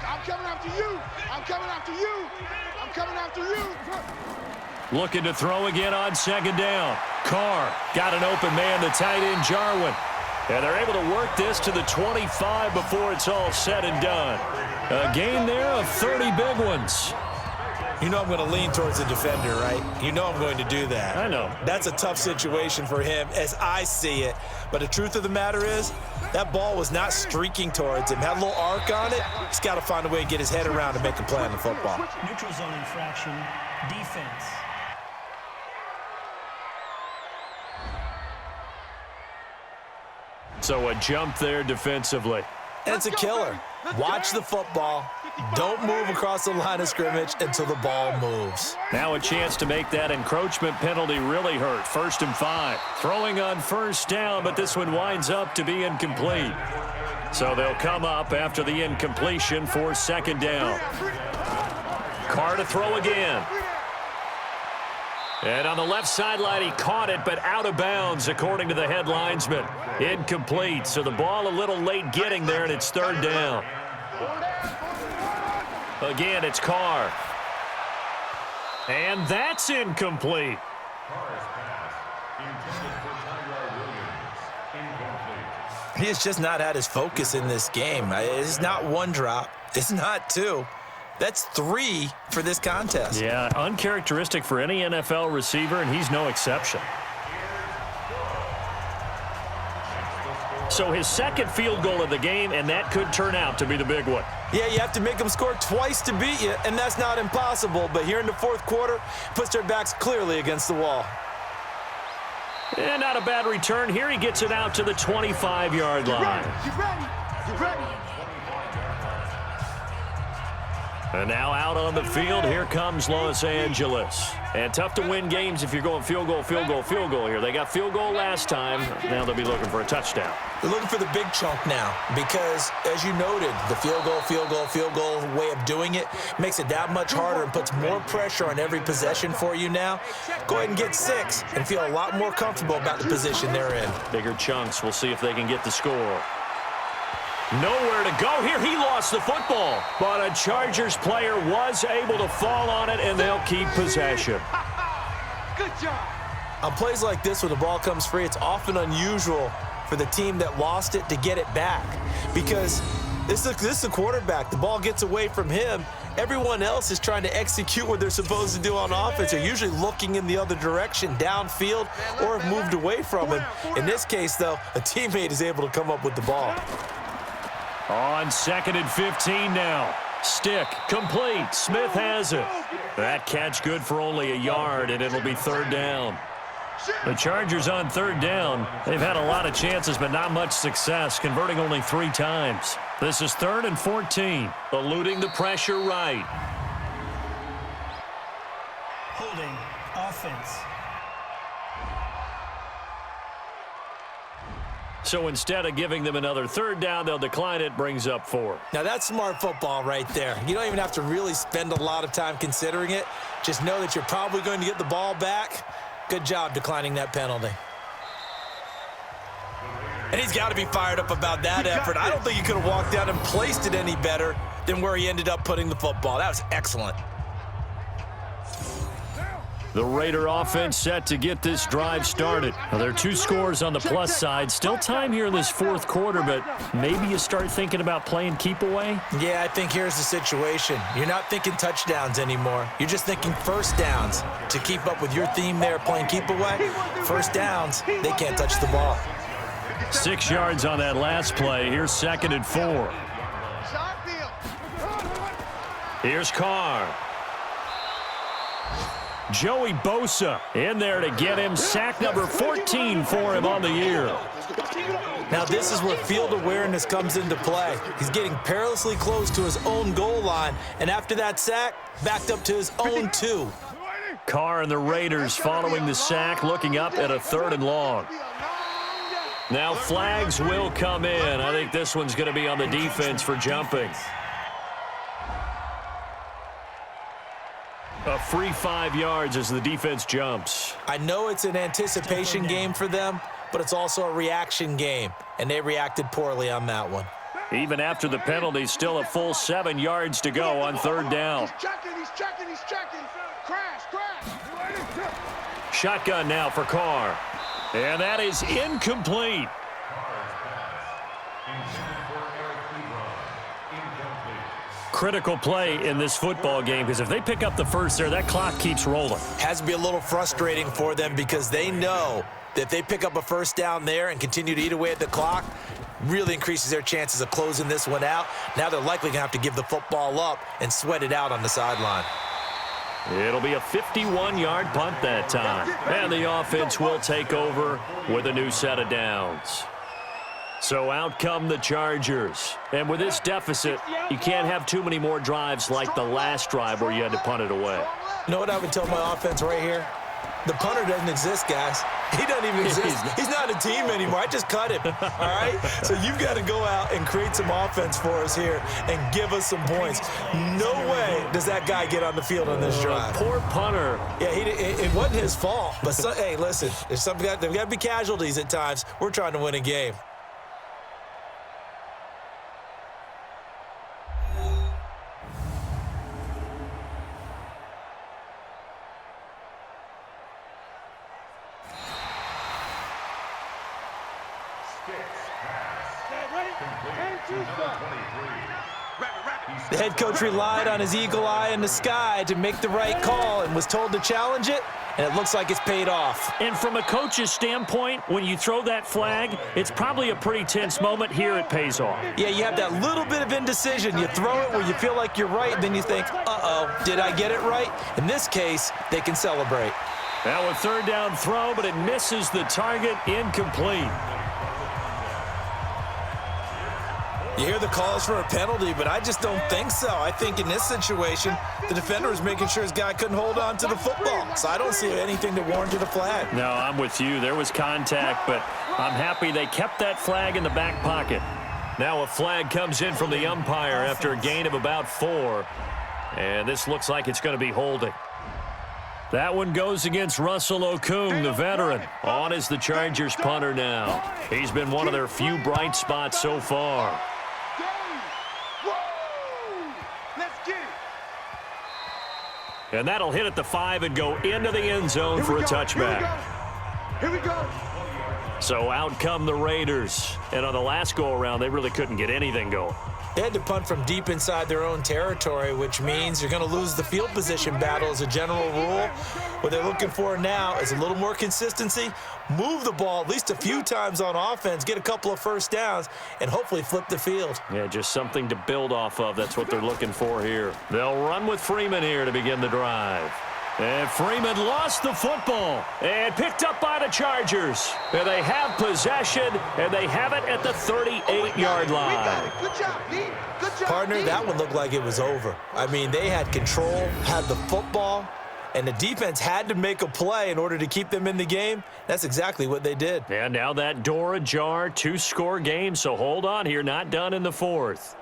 I'm coming after you. I'm coming after you. I'm coming after you. Looking to throw again on 2nd down. Carr got an open man, the tight end Jarwin. And they're able to work this to the 25 before it's all said and done. A gain there of 30 big ones. You know I'm going to lean towards the defender, right? You know I'm going to do that. I know. That's a tough situation for him as I see it. But the truth of the matter is, that ball was not streaking towards him. Had a little arc on it. He's got to find a way to get his head around and make a play on the football. Neutral zone infraction, defense. So a jump there defensively. And it's a killer. Watch the football. Don't move across the line of scrimmage until the ball moves. Now a chance to make that encroachment penalty really hurt. 1st and 5. Throwing on 1st down, but this one winds up to be incomplete. So they'll come up after the incompletion for 2nd down. Carr to throw again. And on the left sideline, he caught it, but out of bounds, according to the head linesman. Incomplete, so the ball a little late getting there, and it's 3rd down. Again, it's Carr. And that's incomplete. He has just not had his focus in this game. It's not 1 drop. It's not 2. That's 3 for this contest. Yeah, uncharacteristic for any NFL receiver, and he's no exception. So his 2nd field goal of the game, and that could turn out to be the big one. Yeah, you have to make them score twice to beat you, and that's not impossible. But here in the 4th quarter, puts their backs clearly against the wall. And not a bad return. Here he gets it out to the 25-yard line. Get ready. And now out on the field, here comes Los Angeles. And tough to win games if you're going field goal here. They got field goal last time. Now they'll be looking for a touchdown. They're looking for the big chunk now because, as you noted, the field goal way of doing it makes it that much harder and puts more pressure on every possession for you now. Go ahead and get 6 and feel a lot more comfortable about the position they're in. Bigger chunks. We'll see if they can get the score. Nowhere to go here. He lost the football. But a Chargers player was able to fall on it, and they'll keep possession. Good job. On plays like this where the ball comes free, it's often unusual for the team that lost it to get it back because this is the quarterback. The ball gets away from him. Everyone else is trying to execute what they're supposed to do on offense. They're usually looking in the other direction, downfield, or have moved away from him. In this case, though, a teammate is able to come up with the ball. On 2nd and 15 now. Stick, complete. Smith has it. That catch good for only a yard, and it'll be 3rd down. The Chargers on 3rd down. They've had a lot of chances, but not much success, converting only 3 times. This is 3rd and 14. Eluding the pressure right. Holding offense. So instead of giving them another 3rd down, they'll decline it, brings up 4. Now, that's smart football right there. You don't even have to really spend a lot of time considering it. Just know that you're probably going to get the ball back. Good job declining that penalty. And he's got to be fired up about that effort. I don't think he could have walked down and placed it any better than where he ended up putting the football. That was excellent. The Raider offense set to get this drive started. Now, there are 2 scores on the plus side. Still time here in this 4th quarter, but maybe you start thinking about playing keep away? Yeah, I think here's the situation. You're not thinking touchdowns anymore. You're just thinking 1st downs. To keep up with your theme there, playing keep away, 1st downs, they can't touch the ball. 6 yards on that last play. Here's 2nd and 4. Here's Carr. Joey Bosa in there to get him. Sack number 14 for him on the year. Now this is where field awareness comes into play. He's getting perilously close to his own goal line, and after that sack, backed up to his own 2. Carr and the Raiders following the sack, looking up at a 3rd and long. Now flags will come in. I think this one's going to be on the defense for jumping. A free 5 yards as the defense jumps. I know it's an anticipation game for them, but it's also a reaction game, and they reacted poorly on that one. Even after the penalty, still a full 7 yards to go on 3rd down. He's checking. Crash. Shotgun now for Carr. And that is incomplete. Critical play in this football game because if they pick up the 1st there, that clock keeps rolling. Has to be a little frustrating for them because they know that if they pick up a 1st down there and continue to eat away at the clock, really increases their chances of closing this one out. Now they're likely going to have to give the football up and sweat it out on the sideline. It'll be a 51-yard punt that time. And the offense will take over with a new set of downs. So out come the Chargers. And with this deficit, you can't have too many more drives like the last drive where you had to punt it away. You know what I would tell my offense right here? The punter doesn't exist, guys. He doesn't even exist. He's not a team anymore. I just cut him, all right? So you've got to go out and create some offense for us here and give us some points. No way does that guy get on the field on this drive. Poor punter. Yeah, it wasn't his fault. But, hey, listen, there's got to be casualties at times. We're trying to win a game. The head coach relied on his eagle eye in the sky to make the right call and was told to challenge it, and it looks like it's paid off. And from a coach's standpoint, when you throw that flag, it's probably a pretty tense moment. Here it pays off. Yeah, you have that little bit of indecision. You throw it where you feel like you're right, and then you think, uh-oh, did I get it right? In this case, they can celebrate. Now a third down throw, but it misses the target, incomplete. You hear the calls for a penalty, but I just don't think so. I think in this situation, the defender was making sure his guy couldn't hold on to the football. So I don't see anything to warrant a flag. No, I'm with you. There was contact, but I'm happy they kept that flag in the back pocket. Now a flag comes in from the umpire after a gain of about 4. And this looks like it's going to be holding. That one goes against Russell Okung, the veteran. On is the Chargers punter now. He's been one of their few bright spots so far. And that'll hit at the 5 and go into the end zone for a touchback. Here we go. So out come the Raiders. And on the last go-around, they really couldn't get anything going. They had to punt from deep inside their own territory, which means you're going to lose the field position battle as a general rule. What they're looking for now is a little more consistency, move the ball at least a few times on offense, get a couple of first downs, and hopefully flip the field. Yeah, just something to build off of. That's what they're looking for here. They'll run with Freeman here to begin the drive. And Freeman lost the football and picked up by the Chargers. And they have possession, and they have it at the 38-yard line. Good job, D. Good job, Partner, that one looked like it was over. I mean, they had control, had the football, and the defense had to make a play in order to keep them in the game. That's exactly what they did. And now that door ajar, 2-score game, so hold on here, not done in the 4th.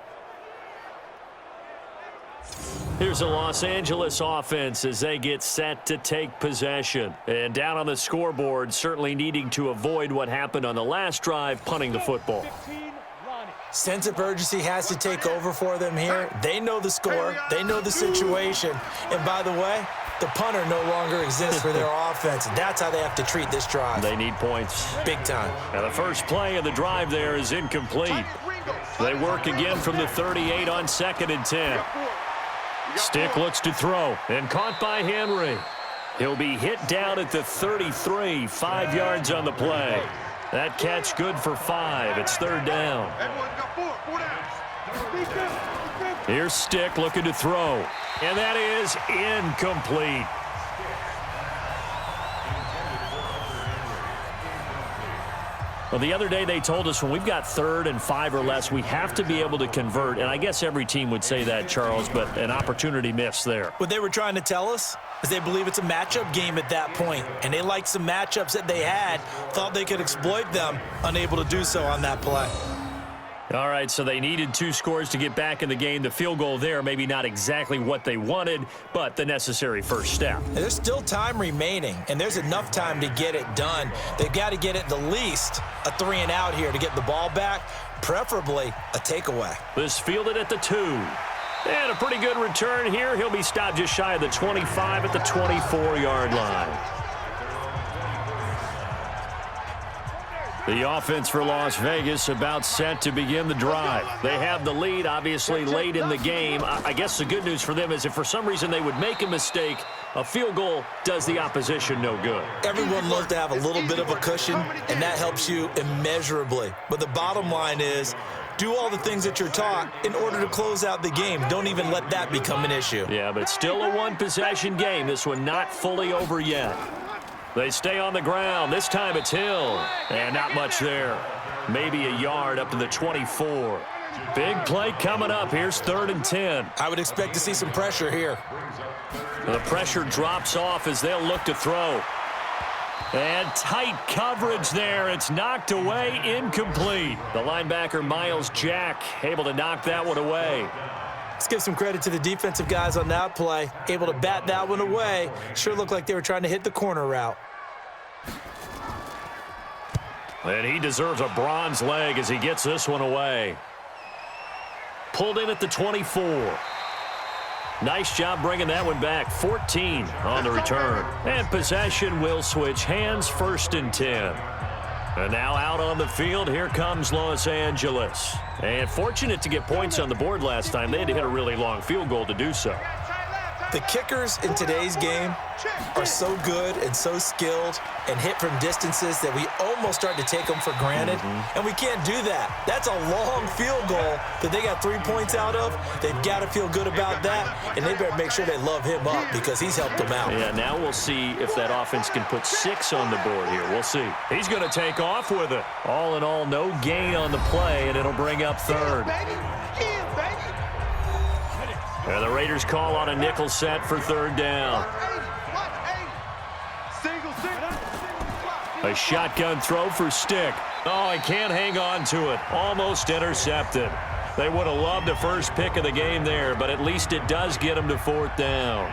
Here's a Los Angeles offense as they get set to take possession. And down on the scoreboard, certainly needing to avoid what happened on the last drive, punting the football. Sense of urgency has to take over for them here. They know the score. They know the situation. And by the way, the punter no longer exists for their offense. That's how they have to treat this drive. They need points. Big time. Now the first play of the drive there is incomplete. They work again from the 38 on 2nd and 10. Stick looks to throw, and caught by Henry. He'll be hit down at the 33, 5 yards on the play. That catch good for 5. It's 3rd down. Here's Stick looking to throw, and that is incomplete. Well, the other day they told us when we've got 3rd and 5 or less, we have to be able to convert. And I guess every team would say that, Charles, but an opportunity missed there. What they were trying to tell us is they believe it's a matchup game at that point. And they liked some matchups that they had, thought they could exploit them, unable to do so on that play. All right, so they needed 2 scores to get back in the game. The field goal there, maybe not exactly what they wanted, but the necessary first step. And there's still time remaining, and there's enough time to get it done. They've got to get at the least a 3-and-out here to get the ball back, preferably a takeaway. This fielded at the 2. And a pretty good return here. He'll be stopped just shy of the 25 at the 24-yard line. The offense for Las Vegas about set to begin the drive. They have the lead, obviously, late in the game. I guess the good news for them is if for some reason they would make a mistake, a field goal does the opposition no good. Everyone loves to have a little bit of a cushion, and that helps you immeasurably. But the bottom line is, do all the things that you're taught in order to close out the game. Don't even let that become an issue. Yeah, but still a one-possession game. This one not fully over yet. They stay on the ground. This time it's Hill. And not much there. maybe a yard up to the 24. Big play coming up. Here's 3rd and 10. I would expect to see some pressure here. The pressure drops off as they'll look to throw. And tight coverage there. It's knocked away, incomplete. The linebacker, Miles Jack, able to knock that one away. Let's give some credit to the defensive guys on that play. Able to bat that one away. Sure looked like they were trying to hit the corner route. And he deserves a bronze leg as he gets this one away. Pulled in at the 24. Nice job bringing that one back. 14 on the return. And possession will switch hands, 1st and 10. And now out on the field, here comes Los Angeles. And fortunate to get points on the board last time. They had to hit a really long field goal to do so. The kickers in today's game are so good and so skilled and hit from distances that we almost start to take them for granted. And we can't do that. That's a long field goal that they got 3 points out of. They've got to feel good about that, and they better make sure they love him up because he's helped them out. Yeah, now we'll see if that offense can put 6 on the board here. We'll see. He's going to take off with it. All in all, no gain on the play, and it'll bring up 3rd. And the Raiders call on a nickel set for 3rd down. A shotgun throw for Stick. Oh, he can't hang on to it. Almost intercepted. They would have loved the first pick of the game there, but at least it does get them to 4th down.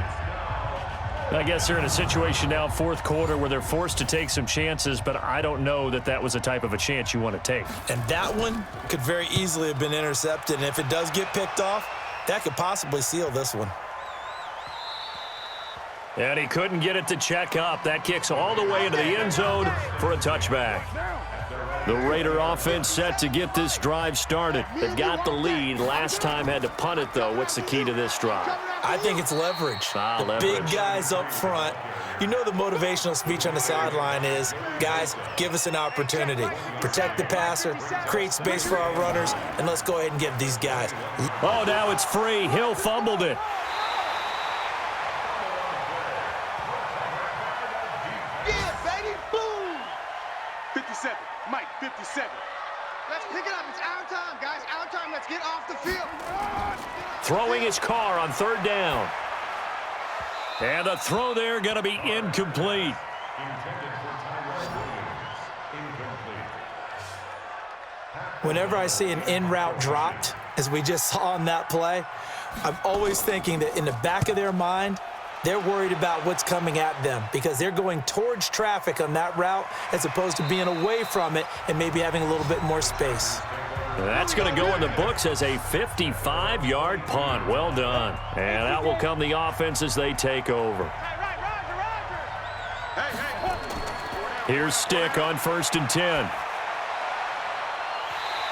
I guess they're in a situation now, 4th quarter, where they're forced to take some chances, but I don't know that that was the type of a chance you want to take. And that one could very easily have been intercepted, and if it does get picked off, that could possibly seal this one. And he couldn't get it to check up. That kicks all the way into the end zone for a touchback. The Raider offense set to get this drive started. They've got the lead. Last time had to punt it, though. What's the key to this drive? I think it's leverage. Leverage. Big guys up front. You know the motivational speech on the sideline is, guys, give us an opportunity. Protect the passer, create space for our runners, and let's go ahead and give these guys. Oh, now it's free. Hill fumbled it. Yeah, baby, boom! 57, Mike, 57. Let's pick it up. It's our time, guys. Our time. Let's get off the field. Throwing his car on 3rd down. And the throw there going to be incomplete. Whenever I see an in-route dropped, as we just saw on that play, I'm always thinking that in the back of their mind, they're worried about what's coming at them because they're going towards traffic on that route as opposed to being away from it and maybe having a little bit more space. That's going to go in the books as a 55-yard punt. Well done. And out will come the offense as they take over. Here's Stick on 1st and 10.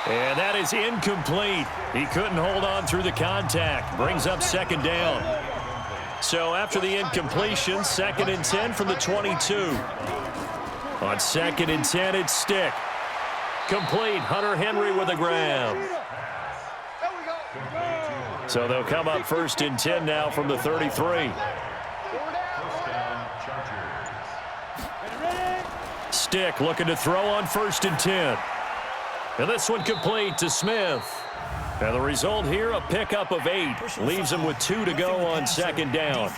And that is incomplete. He couldn't hold on through the contact. Brings up 2nd down. So after the incompletion, 2nd and 10 from the 22. On 2nd and 10, it's Stick. Complete. Hunter Henry with a grab. So they'll come up 1st and 10 now from the 33. Stick looking to throw on 1st and 10. And this one complete to Smith. And the result here, a pickup of 8. Leaves him with 2 to go on 2nd down.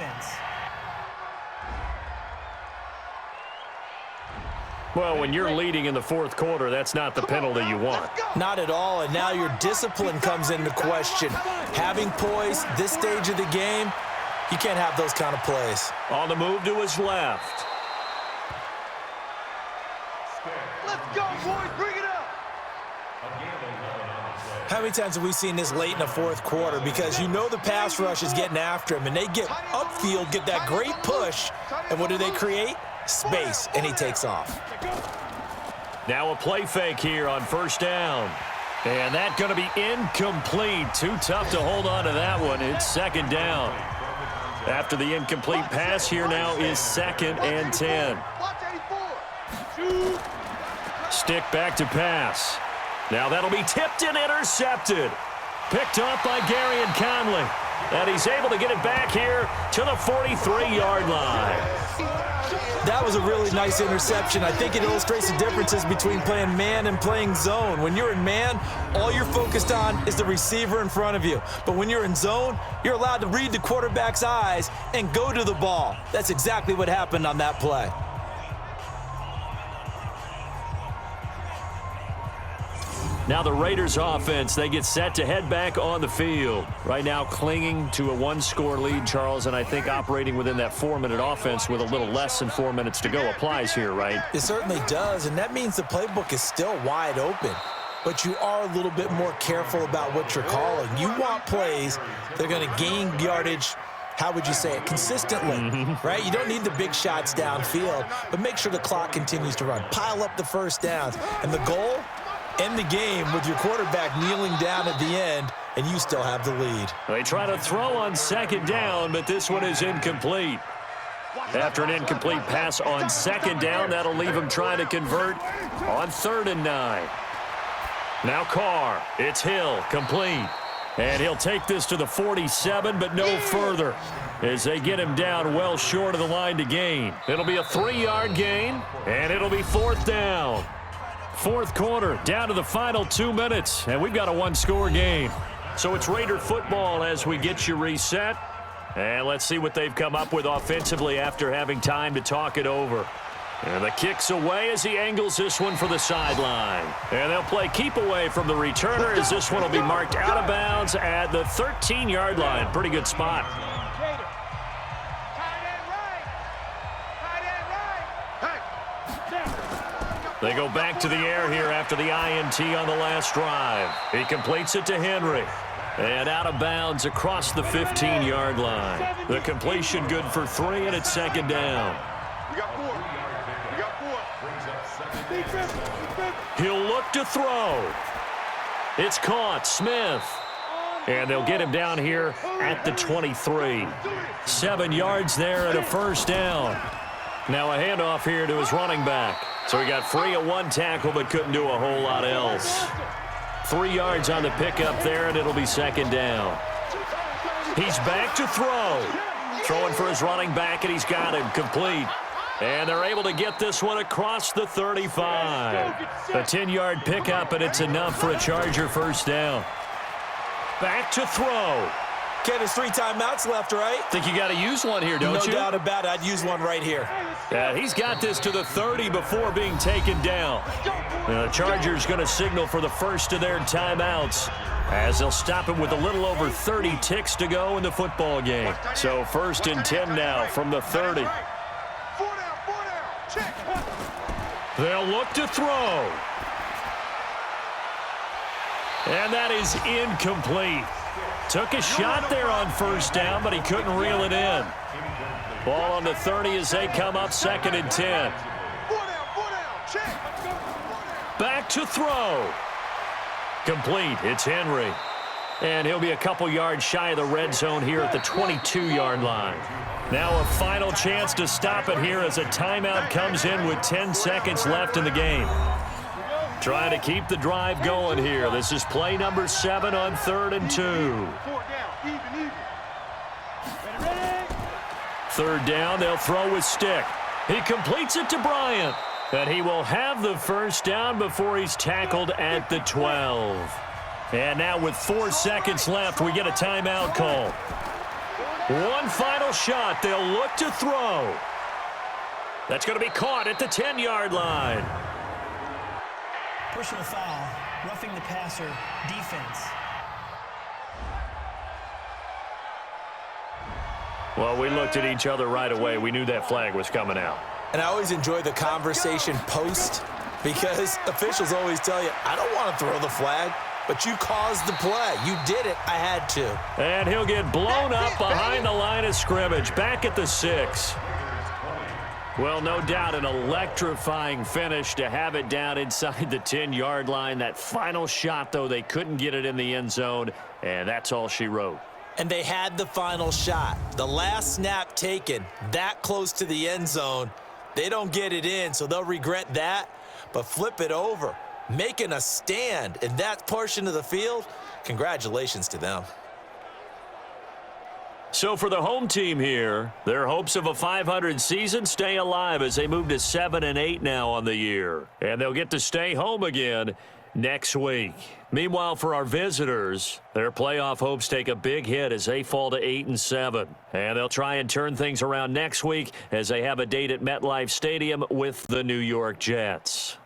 Well, when you're leading in the 4th quarter, that's not the penalty you want. Not at all, and now your discipline comes into question. Having poise this stage of the game, you can't have those kind of plays. On the move to his left. Let's go, boys. Bring it up. How many times have we seen this late in the 4th quarter? Because you know the pass rush is getting after him, and they get upfield, get that great push, and what do they create? Space, and he takes off. Now a play fake here on 1st down. And that's going to be incomplete. Too tough to hold on to that one. It's 2nd down. After the incomplete pass here now is 2nd and 10. Stick back to pass. Now that'll be tipped and intercepted. Picked off by Gary and Conley. And he's able to get it back here to the 43-yard line. That was a really nice interception. I think it illustrates the differences between playing man and playing zone. When you're in man, all you're focused on is the receiver in front of you. But when you're in zone, you're allowed to read the quarterback's eyes and go to the ball. That's exactly what happened on that play. Now the Raiders offense, they get set to head back on the field. Right now clinging to a one-score lead, Charles, and I think operating within that 4-minute offense with a little less than 4 minutes to go applies here, right? It certainly does, and that means the playbook is still wide open. But you are a little bit more careful about what you're calling. You want plays that are going to gain yardage, how would you say it, consistently, right? You don't need the big shots downfield, but make sure the clock continues to run. Pile up the first downs, and the goal, end the game with your quarterback kneeling down at the end, and you still have the lead. They try to throw on second down, but this one is incomplete. After an incomplete pass on second down, that'll leave him trying to convert on 3rd and 9. Now Carr, it's Hill, complete. And he'll take this to the 47, but no further, as they get him down well short of the line to gain. It'll be a 3-yard gain, and it'll be 4th down. 4th quarter, down to the final 2 minutes, and we've got a one-score game. So it's Raider football as we get you reset. And let's see what they've come up with offensively after having time to talk it over. And the kick's away as he angles this one for the sideline. And they'll play keep away from the returner as this one will be marked out of bounds at the 13-yard line. Pretty good spot. They go back to the air here after the INT on the last drive. He completes it to Henry. And out of bounds across the 15-yard line. The completion good for 3, and it's 2nd down. You got 4. You got 4. He'll look to throw. It's caught. Smith. And they'll get him down here at the 23. 7 yards there and a 1st down. Now a handoff here to his running back. So he got free of 1 tackle but couldn't do a whole lot else. 3 yards on the pickup there, and it'll be 2nd down. He's back to throw. Throwing for his running back, and he's got him complete. And they're able to get this one across the 35. A 10-yard pickup, and it's enough for a Charger 1st down. Back to throw. Ken, there's 3 timeouts left, right? Think you got to use one here, don't you? No doubt about it. I'd use one right here. Yeah, he's got this to the 30 before being taken down. The Chargers going to signal for the first of their timeouts as they'll stop him with a little over 30 ticks to go in the football game. So 1st and 10 now from the 30. 4 down. Check. They'll look to throw. And that is incomplete. Took a shot there on 1st down, but he couldn't reel it in. Ball on the 30 as they come up 2nd and 10. 4 down. Check. Back to throw. Complete. It's Henry. And he'll be a couple yards shy of the red zone here at the 22-yard line. Now a final chance to stop it here as a timeout comes in with 10 seconds left in the game. Trying to keep the drive going here. This is play number 7 on 3rd and 2. 4 down. Even. 3rd down, they'll throw with stick. He completes it to Bryant. And he will have the 1st down before he's tackled at the 12. And now with 4 seconds left, we get a timeout call. One final shot. They'll look to throw. That's going to be caught at the 10-yard line. Personal foul, roughing the passer, defense. Well, we looked at each other right away. We knew that flag was coming out. And I always enjoy the conversation post because officials always tell you, I don't want to throw the flag, but you caused the play. You did it. I had to. And he'll get blown up behind the line of scrimmage, back at the 6. Well, no doubt an electrifying finish to have it down inside the 10-yard line. That final shot, though, they couldn't get it in the end zone, and that's all she wrote. And they had the final shot. The last snap taken that close to the end zone. They don't get it in, so they'll regret that. But flip it over, making a stand in that portion of the field, congratulations to them. So for the home team here, their hopes of a 500 season stay alive as they move to 7-8 now on the year. And they'll get to stay home again next week. Meanwhile, for our visitors, their playoff hopes take a big hit as they fall to 8-7. And they'll try and turn things around next week as they have a date at MetLife Stadium with the New York Jets.